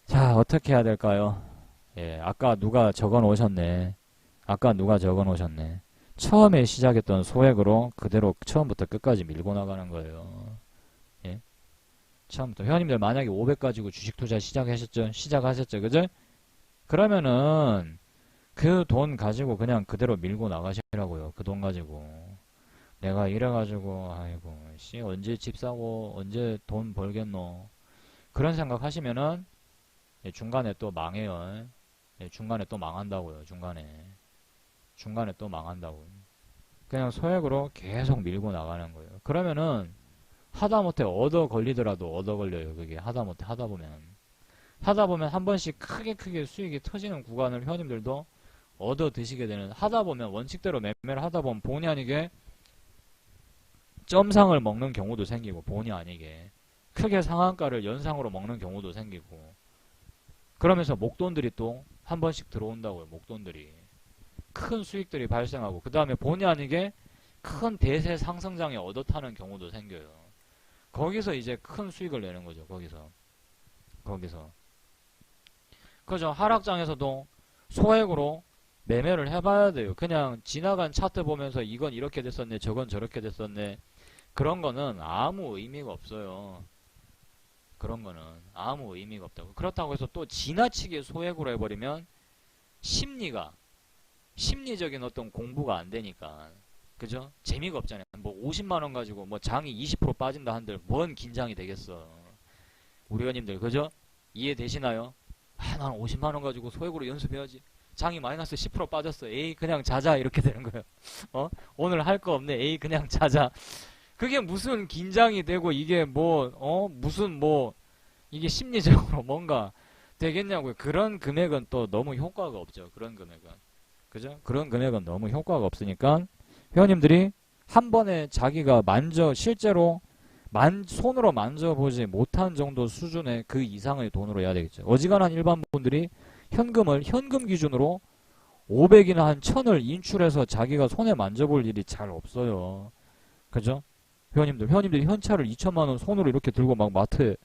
자, 어떻게 해야 될까요? 예, 아까 누가 적어 놓으셨네. 처음에 시작했던 소액으로 그대로 처음부터 끝까지 밀고 나가는 거예요. 예? 처음부터. 회원님들 만약에 500 가지고 주식 투자 시작하셨죠? 그죠? 그러면은 그 돈 가지고 그냥 그대로 밀고 나가시라고요. 그 돈 가지고. 내가 이래가지고, 아이고, 씨, 언제 집 사고, 언제 돈 벌겠노. 그런 생각 하시면은, 예, 중간에 또 망해요. 예, 중간에 또 망한다고요. 중간에 또 망한다고요. 그냥 소액으로 계속 밀고 나가는 거예요. 그러면은, 하다못해 얻어 걸리더라도 얻어 걸려요. 그게 하다못해 하다 보면 한 번씩 크게 수익이 터지는 구간을 회원님들도 얻어 드시게 되는, 하다 보면 원칙대로 매매를 하다 보면 본의 아니게 점상을 먹는 경우도 생기고, 본의 아니게 크게 상한가를 연상으로 먹는 경우도 생기고, 그러면서 목돈들이 또 한 번씩 들어온다고요. 목돈들이 큰 수익들이 발생하고, 그 다음에 본의 아니게 큰 대세 상승장에 얻어 타는 경우도 생겨요. 거기서 이제 큰 수익을 내는 거죠. 거기서 그죠. 하락장에서도 소액으로 매매를 해봐야 돼요. 그냥 지나간 차트 보면서 이건 이렇게 됐었네, 저건 저렇게 됐었네, 그런 거는 아무 의미가 없어요. 그런 거는 아무 의미가 없다고. 그렇다고 해서 또 지나치게 소액으로 해버리면 심리적인 어떤 공부가 안 되니까, 그죠? 재미가 없잖아요. 뭐 50만원 가지고 뭐 장이 20% 빠진다 한들 뭔 긴장이 되겠어. 우리 회원님들, 그죠? 이해되시나요? 난 50만원 가지고 소액으로 연습해야지. 장이 마이너스 10% 빠졌어. 에이, 그냥 자자. 이렇게 되는 거예요. 오늘 할 거 없네. 에이, 그냥 자자. 그게 무슨 긴장이 되고, 이게 이게 심리적으로 뭔가 되겠냐고요. 그런 금액은 또 너무 효과가 없죠. 그런 금액은. 그죠? 그런 금액은 너무 효과가 없으니까, 회원님들이 한 번에 자기가 실제로 손으로 만져보지 못한 정도 수준의 그 이상의 돈으로 해야 되겠죠. 어지간한 일반 분들이 현금 기준으로 500이나 한 1000을 인출해서 자기가 손에 만져볼 일이 잘 없어요. 그죠? 회원님들이 현찰을 2천만원 손으로 이렇게 들고 막 마트에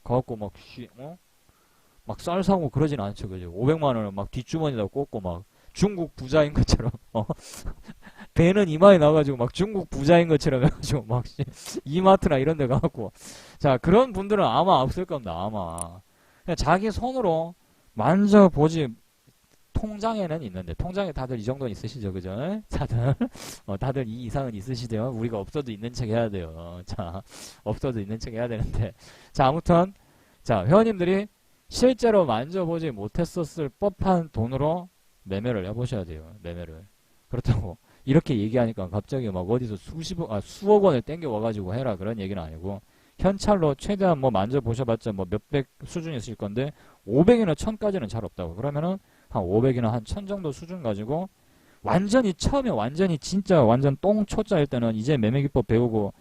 가갖고 막 쌀 사고 그러진 않죠. 그죠? 500만원을 막 뒷주머니에다 꽂고 막 중국 부자인 것처럼, 배는 이마에 나가지고 막 중국 부자인 것처럼 해가지고 막 이마트나 이런 데 가갖고. 자, 그런 분들은 아마 없을 겁니다. 아마. 그냥 자기 손으로 만져보지. 통장에는 있는데, 통장에 다들 이 정도는 있으시죠? 그죠? 다들 이 이상은 있으시대요. 우리가 없어도 있는 척 해야 돼요. 자, 없어도 있는 척 해야 되는데. 자, 아무튼, 자, 회원님들이 실제로 만져보지 못했었을 법한 돈으로 매매를 해보셔야 돼요. 매매를. 그렇다고 이렇게 얘기하니까 갑자기 막 어디서 수억 원을 땡겨 와가지고 해라, 그런 얘기는 아니고, 현찰로 최대한 뭐 만져보셔봤자 뭐 몇백 수준이 있을 건데 500이나 1000까지는 잘 없다고. 그러면은 한 500이나 한 1000 정도 수준 가지고 처음에 완전히 진짜 완전 똥초짜일 때는 이제 매매기법 배우고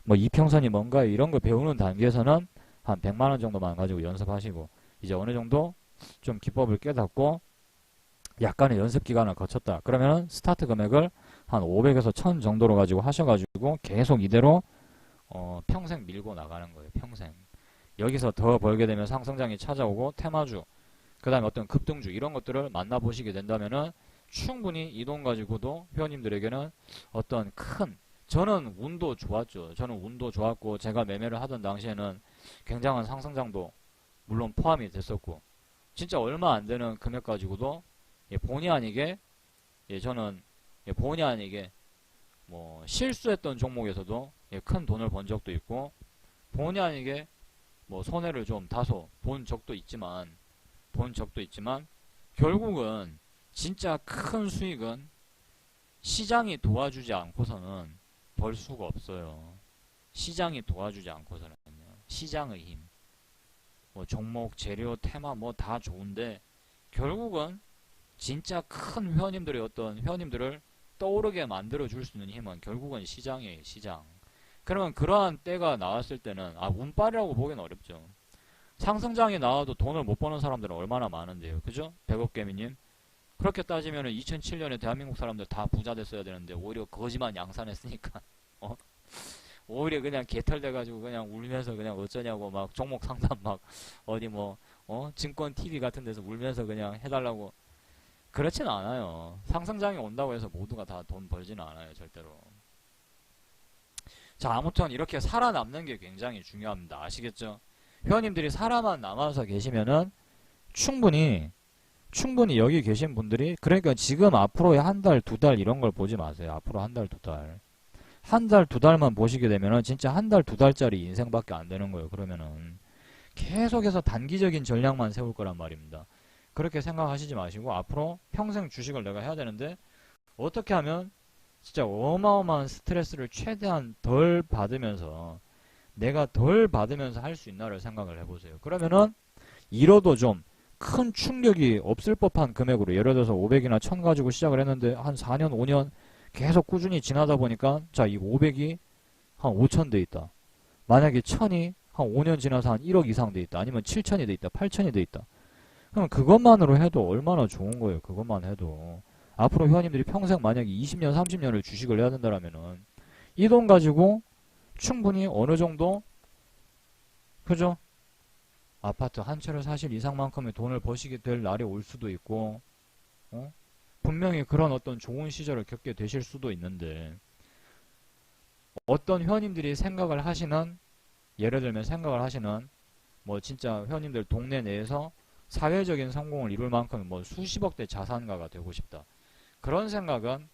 뭐 이평선이 뭔가 이런 거 배우는 단계에서는 한 100만원 정도만 가지고 연습하시고, 이제 어느 정도 좀 기법을 깨닫고 약간의 연습 기간을 거쳤다. 그러면은 스타트 금액을 한 500에서 1000 정도로 가지고 하셔가지고 계속 이대로 평생 밀고 나가는 거예요. 평생. 여기서 더 벌게 되면 상승장이 찾아오고 테마주, 그 다음에 어떤 급등주, 이런 것들을 만나보시게 된다면은 충분히 이 돈 가지고도 회원님들에게는 어떤 저는 운도 좋았죠. 저는 운도 좋았고, 제가 매매를 하던 당시에는 굉장한 상승장도 물론 포함이 됐었고, 진짜 얼마 안 되는 금액 가지고도 본의 아니게 저는 본의 아니게 뭐 실수했던 종목에서도 큰 돈을 번 적도 있고, 본의 아니게 뭐 손해를 좀 다소 본 적도 있지만 결국은 진짜 큰 수익은 시장이 도와주지 않고서는 벌 수가 없어요. 시장이 도와주지 않고서는요. 시장의 힘, 뭐 종목, 재료, 테마 뭐 다 좋은데 결국은 진짜 큰 회원님들을 떠오르게 만들어 줄 수 있는 힘은 결국은 시장이에요. 시장. 그러면 그러한 때가 나왔을 때는 운빨이라고 보기는 어렵죠. 상승장이 나와도 돈을 못 버는 사람들은 얼마나 많은데요. 그죠? 백업개미님. 그렇게 따지면 2007년에 대한민국 사람들 다 부자 됐어야 되는데 오히려 거지만 양산했으니까 어? 오히려 그냥 개털돼가지고 그냥 울면서 그냥 어쩌냐고 막 종목 상담 막 어디 뭐 증권 TV 같은 데서 울면서 그냥 해달라고. 그렇진 않아요. 상승장이 온다고 해서 모두가 다 돈 벌지는 않아요. 절대로. 자, 아무튼 이렇게 살아남는 게 굉장히 중요합니다. 아시겠죠? 회원님들이 살아만 남아서 계시면은 충분히 여기 계신 분들이, 그러니까 지금 앞으로의 한 달, 두 달 이런 걸 보지 마세요. 앞으로 한 달, 두 달. 한 달, 두 달만 보시게 되면은 진짜 한 달, 두 달짜리 인생밖에 안 되는 거예요. 그러면은 계속해서 단기적인 전략만 세울 거란 말입니다. 그렇게 생각하시지 마시고 앞으로 평생 주식을 내가 해야 되는데 어떻게 하면 진짜 어마어마한 스트레스를 최대한 덜 받으면서 내가 덜 받으면서 할 수 있나를 생각을 해보세요. 그러면은 잃어도 좀 큰 충격이 없을 법한 금액으로, 예를 들어서 500이나 1000 가지고 시작을 했는데 한 4년, 5년 계속 꾸준히 지나다 보니까 자, 이 500이 한 5000 돼 있다. 만약에 1000이 한 5년 지나서 한 1억 이상 돼 있다. 아니면 7000이 돼 있다. 8000이 돼 있다. 그럼 그것만으로 해도 얼마나 좋은 거예요. 그것만 해도. 앞으로 회원님들이 평생 만약에 20년, 30년을 주식을 해야 된다라면은 이 돈 가지고 충분히 어느 정도, 그죠? 아파트 한 채를 사실 이상만큼의 돈을 버시게 될 날이 올 수도 있고, 분명히 그런 어떤 좋은 시절을 겪게 되실 수도 있는데, 어떤 회원님들이 생각을 하시는, 예를 들면 생각을 하시는, 뭐 진짜 회원님들 동네 내에서 사회적인 성공을 이룰 만큼 뭐 수십억대 자산가가 되고 싶다. 그런 생각은,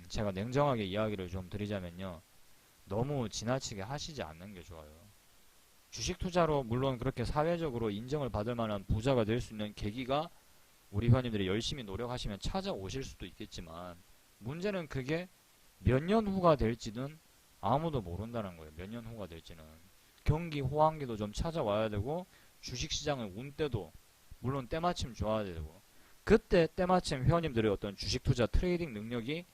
제가 냉정하게 이야기를 좀 드리자면요. 너무 지나치게 하시지 않는 게 좋아요. 주식 투자로 물론 그렇게 사회적으로 인정을 받을 만한 부자가 될 수 있는 계기가 우리 회원님들이 열심히 노력하시면 찾아오실 수도 있겠지만, 문제는 그게 몇 년 후가 될지는 아무도 모른다는 거예요. 몇 년 후가 될지는. 경기 호황기도 좀 찾아와야 되고, 주식시장의 운때도 물론 때마침 좋아야 되고, 그때 때마침 회원님들의 어떤 주식 투자 트레이딩 능력이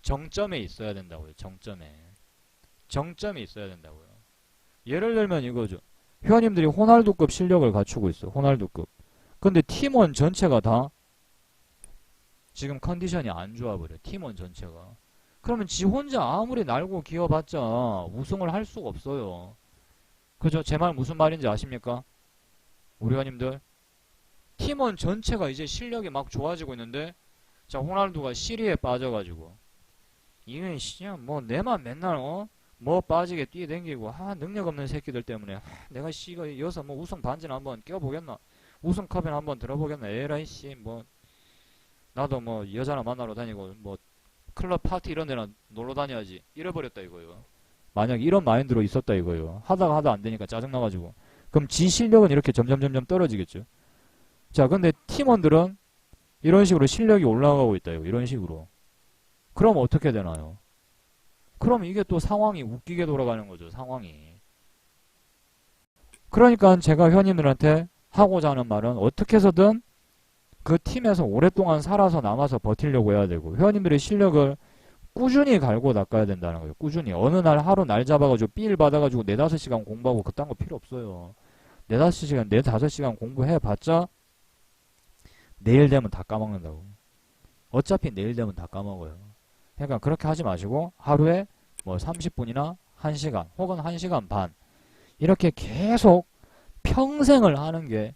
정점에 있어야 된다고요. 정점에 있어야 된다고요. 예를 들면 이거죠. 회원님들이 호날두급 실력을 갖추고 있어. 호날두급. 근데 팀원 전체가 다 지금 컨디션이 안 좋아버려. 팀원 전체가. 그러면 지 혼자 아무리 날고 기어봤자 우승을 할 수가 없어요. 그죠? 제 말 무슨 말인지 아십니까? 우리 회원님들. 팀원 전체가 이제 실력이 막 좋아지고 있는데, 자, 호날두가 시리에 빠져가지고 이게 그냥 뭐 내만 맨날 뭐 빠지게 뛰어댕기고, 능력 없는 새끼들 때문에 내가 이거 여기서 뭐 우승 반지나 한번 껴보겠나, 우승컵이나 한번 들어보겠나, 에라이 씨, 뭐 나도 뭐 여자나 만나러 다니고 뭐 클럽 파티 이런 데나 놀러 다녀야지, 잃어버렸다 이거요. 만약 이런 마인드로 있었다 이거요. 하다 안 되니까 짜증나가지고. 그럼 지 실력은 이렇게 점점 떨어지겠죠. 자, 근데 팀원들은 이런 식으로 실력이 올라가고 있다 이거. 이런 식으로. 그럼 어떻게 되나요? 그럼 이게 또 상황이 웃기게 돌아가는 거죠. 상황이. 그러니까 제가 회원님들한테 하고자 하는 말은 어떻게 해서든 그 팀에서 오랫동안 살아서 남아서 버티려고 해야 되고, 회원님들의 실력을 꾸준히 갈고 닦아야 된다는 거예요. 꾸준히. 어느 날 하루 날 잡아가지고 삘 받아가지고 4, 5시간 공부하고 그딴 거 필요 없어요. 4, 5시간, 4, 5시간 공부해봤자 내일 되면 다 까먹는다고. 어차피 내일 되면 다 까먹어요. 그러니까 그렇게 하지 마시고 하루에 뭐 30분이나 1시간 혹은 1시간 반 이렇게 계속 평생을 하는 게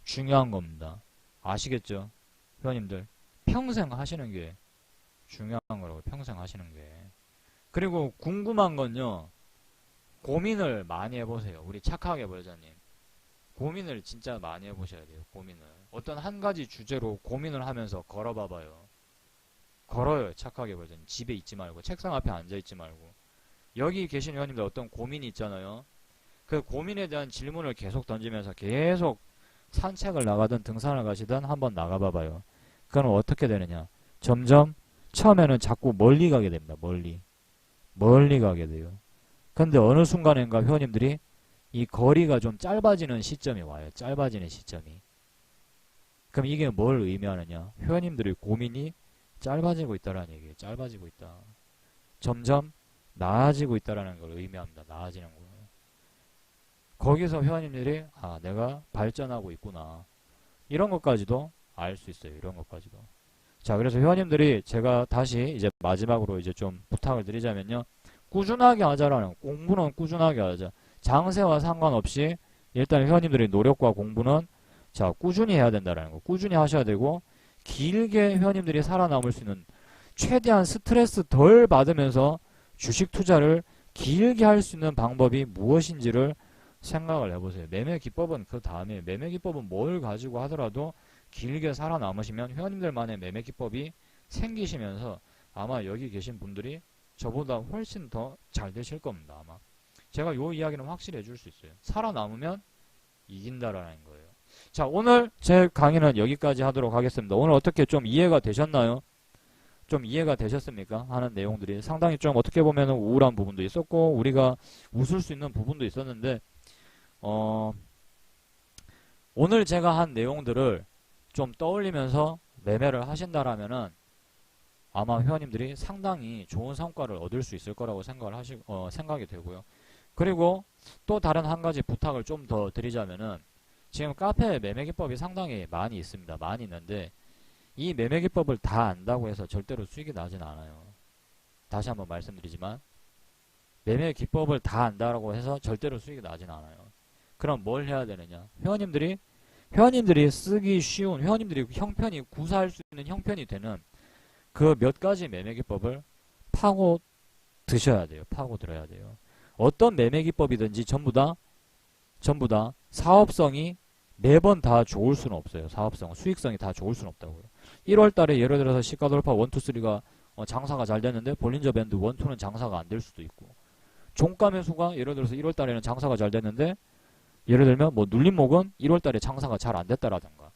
중요한 겁니다. 아시겠죠? 회원님들. 평생 하시는 게 중요한 거라고. 평생 하시는 게. 그리고 궁금한 건요. 고민을 많이 해보세요. 우리 착하게 벌자님. 고민을 진짜 많이 해보셔야 돼요. 고민을. 어떤 한 가지 주제로 고민을 하면서 걸어봐봐요. 걸어요. 착하게 벌자님. 집에 있지 말고, 책상 앞에 앉아있지 말고. 여기 계신 회원님들 어떤 고민이 있잖아요. 그 고민에 대한 질문을 계속 던지면서 계속 산책을 나가든 등산을 가시든 한번 나가봐봐요. 그럼 어떻게 되느냐. 점점 처음에는 자꾸 멀리 가게 됩니다. 멀리 가게 돼요. 근데 어느 순간인가 회원님들이 이 거리가 좀 짧아지는 시점이 와요. 짧아지는 시점이. 그럼 이게 뭘 의미하느냐. 회원님들의 고민이 짧아지고 있다라는 얘기예요. 짧아지고 있다. 점점 나아지고 있다라는 걸 의미합니다. 나아지는 거. 거기서 회원님들이 아, 내가 발전하고 있구나. 이런 것까지도 알 수 있어요. 이런 것까지도. 자, 그래서 회원님들이 제가 다시 이제 마지막으로 이제 좀 부탁을 드리자면요. 꾸준하게 하자라는, 공부는 꾸준하게 하자. 장세와 상관없이 일단 회원님들의 노력과 공부는 자, 꾸준히 해야 된다라는 거. 꾸준히 하셔야 되고, 길게 회원님들이 살아남을 수 있는 최대한 스트레스 덜 받으면서 주식 투자를 길게 할 수 있는 방법이 무엇인지를 생각을 해보세요. 매매 기법은 그 다음에, 매매 기법은 뭘 가지고 하더라도 길게 살아남으시면 회원님들만의 매매 기법이 생기시면서 아마 여기 계신 분들이 저보다 훨씬 더 잘 되실 겁니다. 아마 제가 요 이야기는 확실히 해줄 수 있어요. 살아남으면 이긴다라는 거예요. 자, 오늘 제 강의는 여기까지 하도록 하겠습니다. 오늘 어떻게 좀 이해가 되셨나요? 좀 이해가 되셨습니까? 하는 내용들이 상당히 좀 어떻게 보면 우울한 부분도 있었고 우리가 웃을 수 있는 부분도 있었는데 오늘 제가 한 내용들을 좀 떠올리면서 매매를 하신다라면은 아마 회원님들이 상당히 좋은 성과를 얻을 수 있을 거라고 생각이 되고요. 그리고 또 다른 한 가지 부탁을 좀 더 드리자면은 지금 카페에 매매 기법이 상당히 많이 있습니다. 많이 있는데 이 매매 기법을 다 안다고 해서 절대로 수익이 나진 않아요. 다시 한번 말씀드리지만 매매 기법을 다 안다고 해서 절대로 수익이 나진 않아요. 그럼 뭘 해야 되느냐? 회원님들이 쓰기 쉬운, 회원님들이 형편이 구사할 수 있는 형편이 되는 그 몇 가지 매매 기법을 파고 드셔야 돼요. 파고 들어야 돼요. 어떤 매매 기법이든지 전부 다 사업성이 매번 다 좋을 수는 없어요. 사업성, 수익성이 다 좋을 수는 없다고요. 1월 달에 예를 들어서 시가 돌파 1, 2, 3가 장사가 잘 됐는데 볼린저 밴드 1, 2는 장사가 안 될 수도 있고 종가 매수가 예를 들어서 1월 달에는 장사가 잘 됐는데 예를 들면 뭐 눌림목은 1월 달에 장사가 잘 안 됐다라든가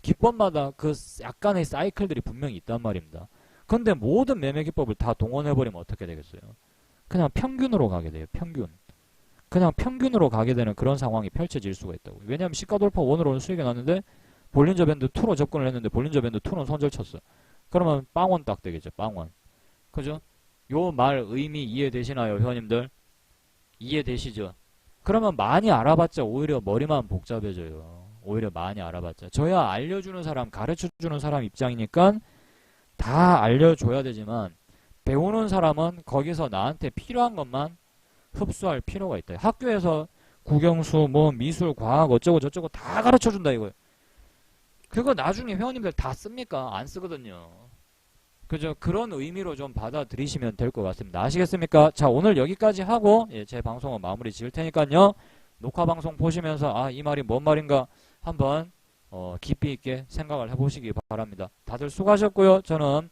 기법마다 그 약간의 사이클들이 분명히 있단 말입니다. 근데 모든 매매 기법을 다 동원해버리면 어떻게 되겠어요? 그냥 평균으로 가게 돼요. 그냥 평균으로 가게 되는 그런 상황이 펼쳐질 수가 있다고요. 왜냐하면 시가 돌파 1으로는 수익이 났는데 볼린저 밴드 2로 접근을 했는데 볼린저 밴드 2는 손절 쳤어. 그러면 빵원 딱 되겠죠. 빵원. 그죠? 요 말 의미 이해되시나요, 회원님들? 이해되시죠? 그러면 많이 알아봤자 오히려 머리만 복잡해져요. 오히려 많이 알아봤자. 저야 알려주는 사람, 가르쳐주는 사람 입장이니까 다 알려줘야 되지만 배우는 사람은 거기서 나한테 필요한 것만 흡수할 필요가 있다. 학교에서 국영수, 뭐 미술, 과학 어쩌고 저쩌고 다 가르쳐준다 이거예요. 그거 나중에 회원님들 다 씁니까? 안 쓰거든요. 그죠? 그런 의미로 좀 받아들이시면 될 것 같습니다. 아시겠습니까? 자, 오늘 여기까지 하고 제 방송은 마무리 지을 테니까요. 녹화 방송 보시면서 아, 이 말이 뭔 말인가 한번 깊이 있게 생각을 해보시기 바랍니다. 다들 수고하셨고요. 저는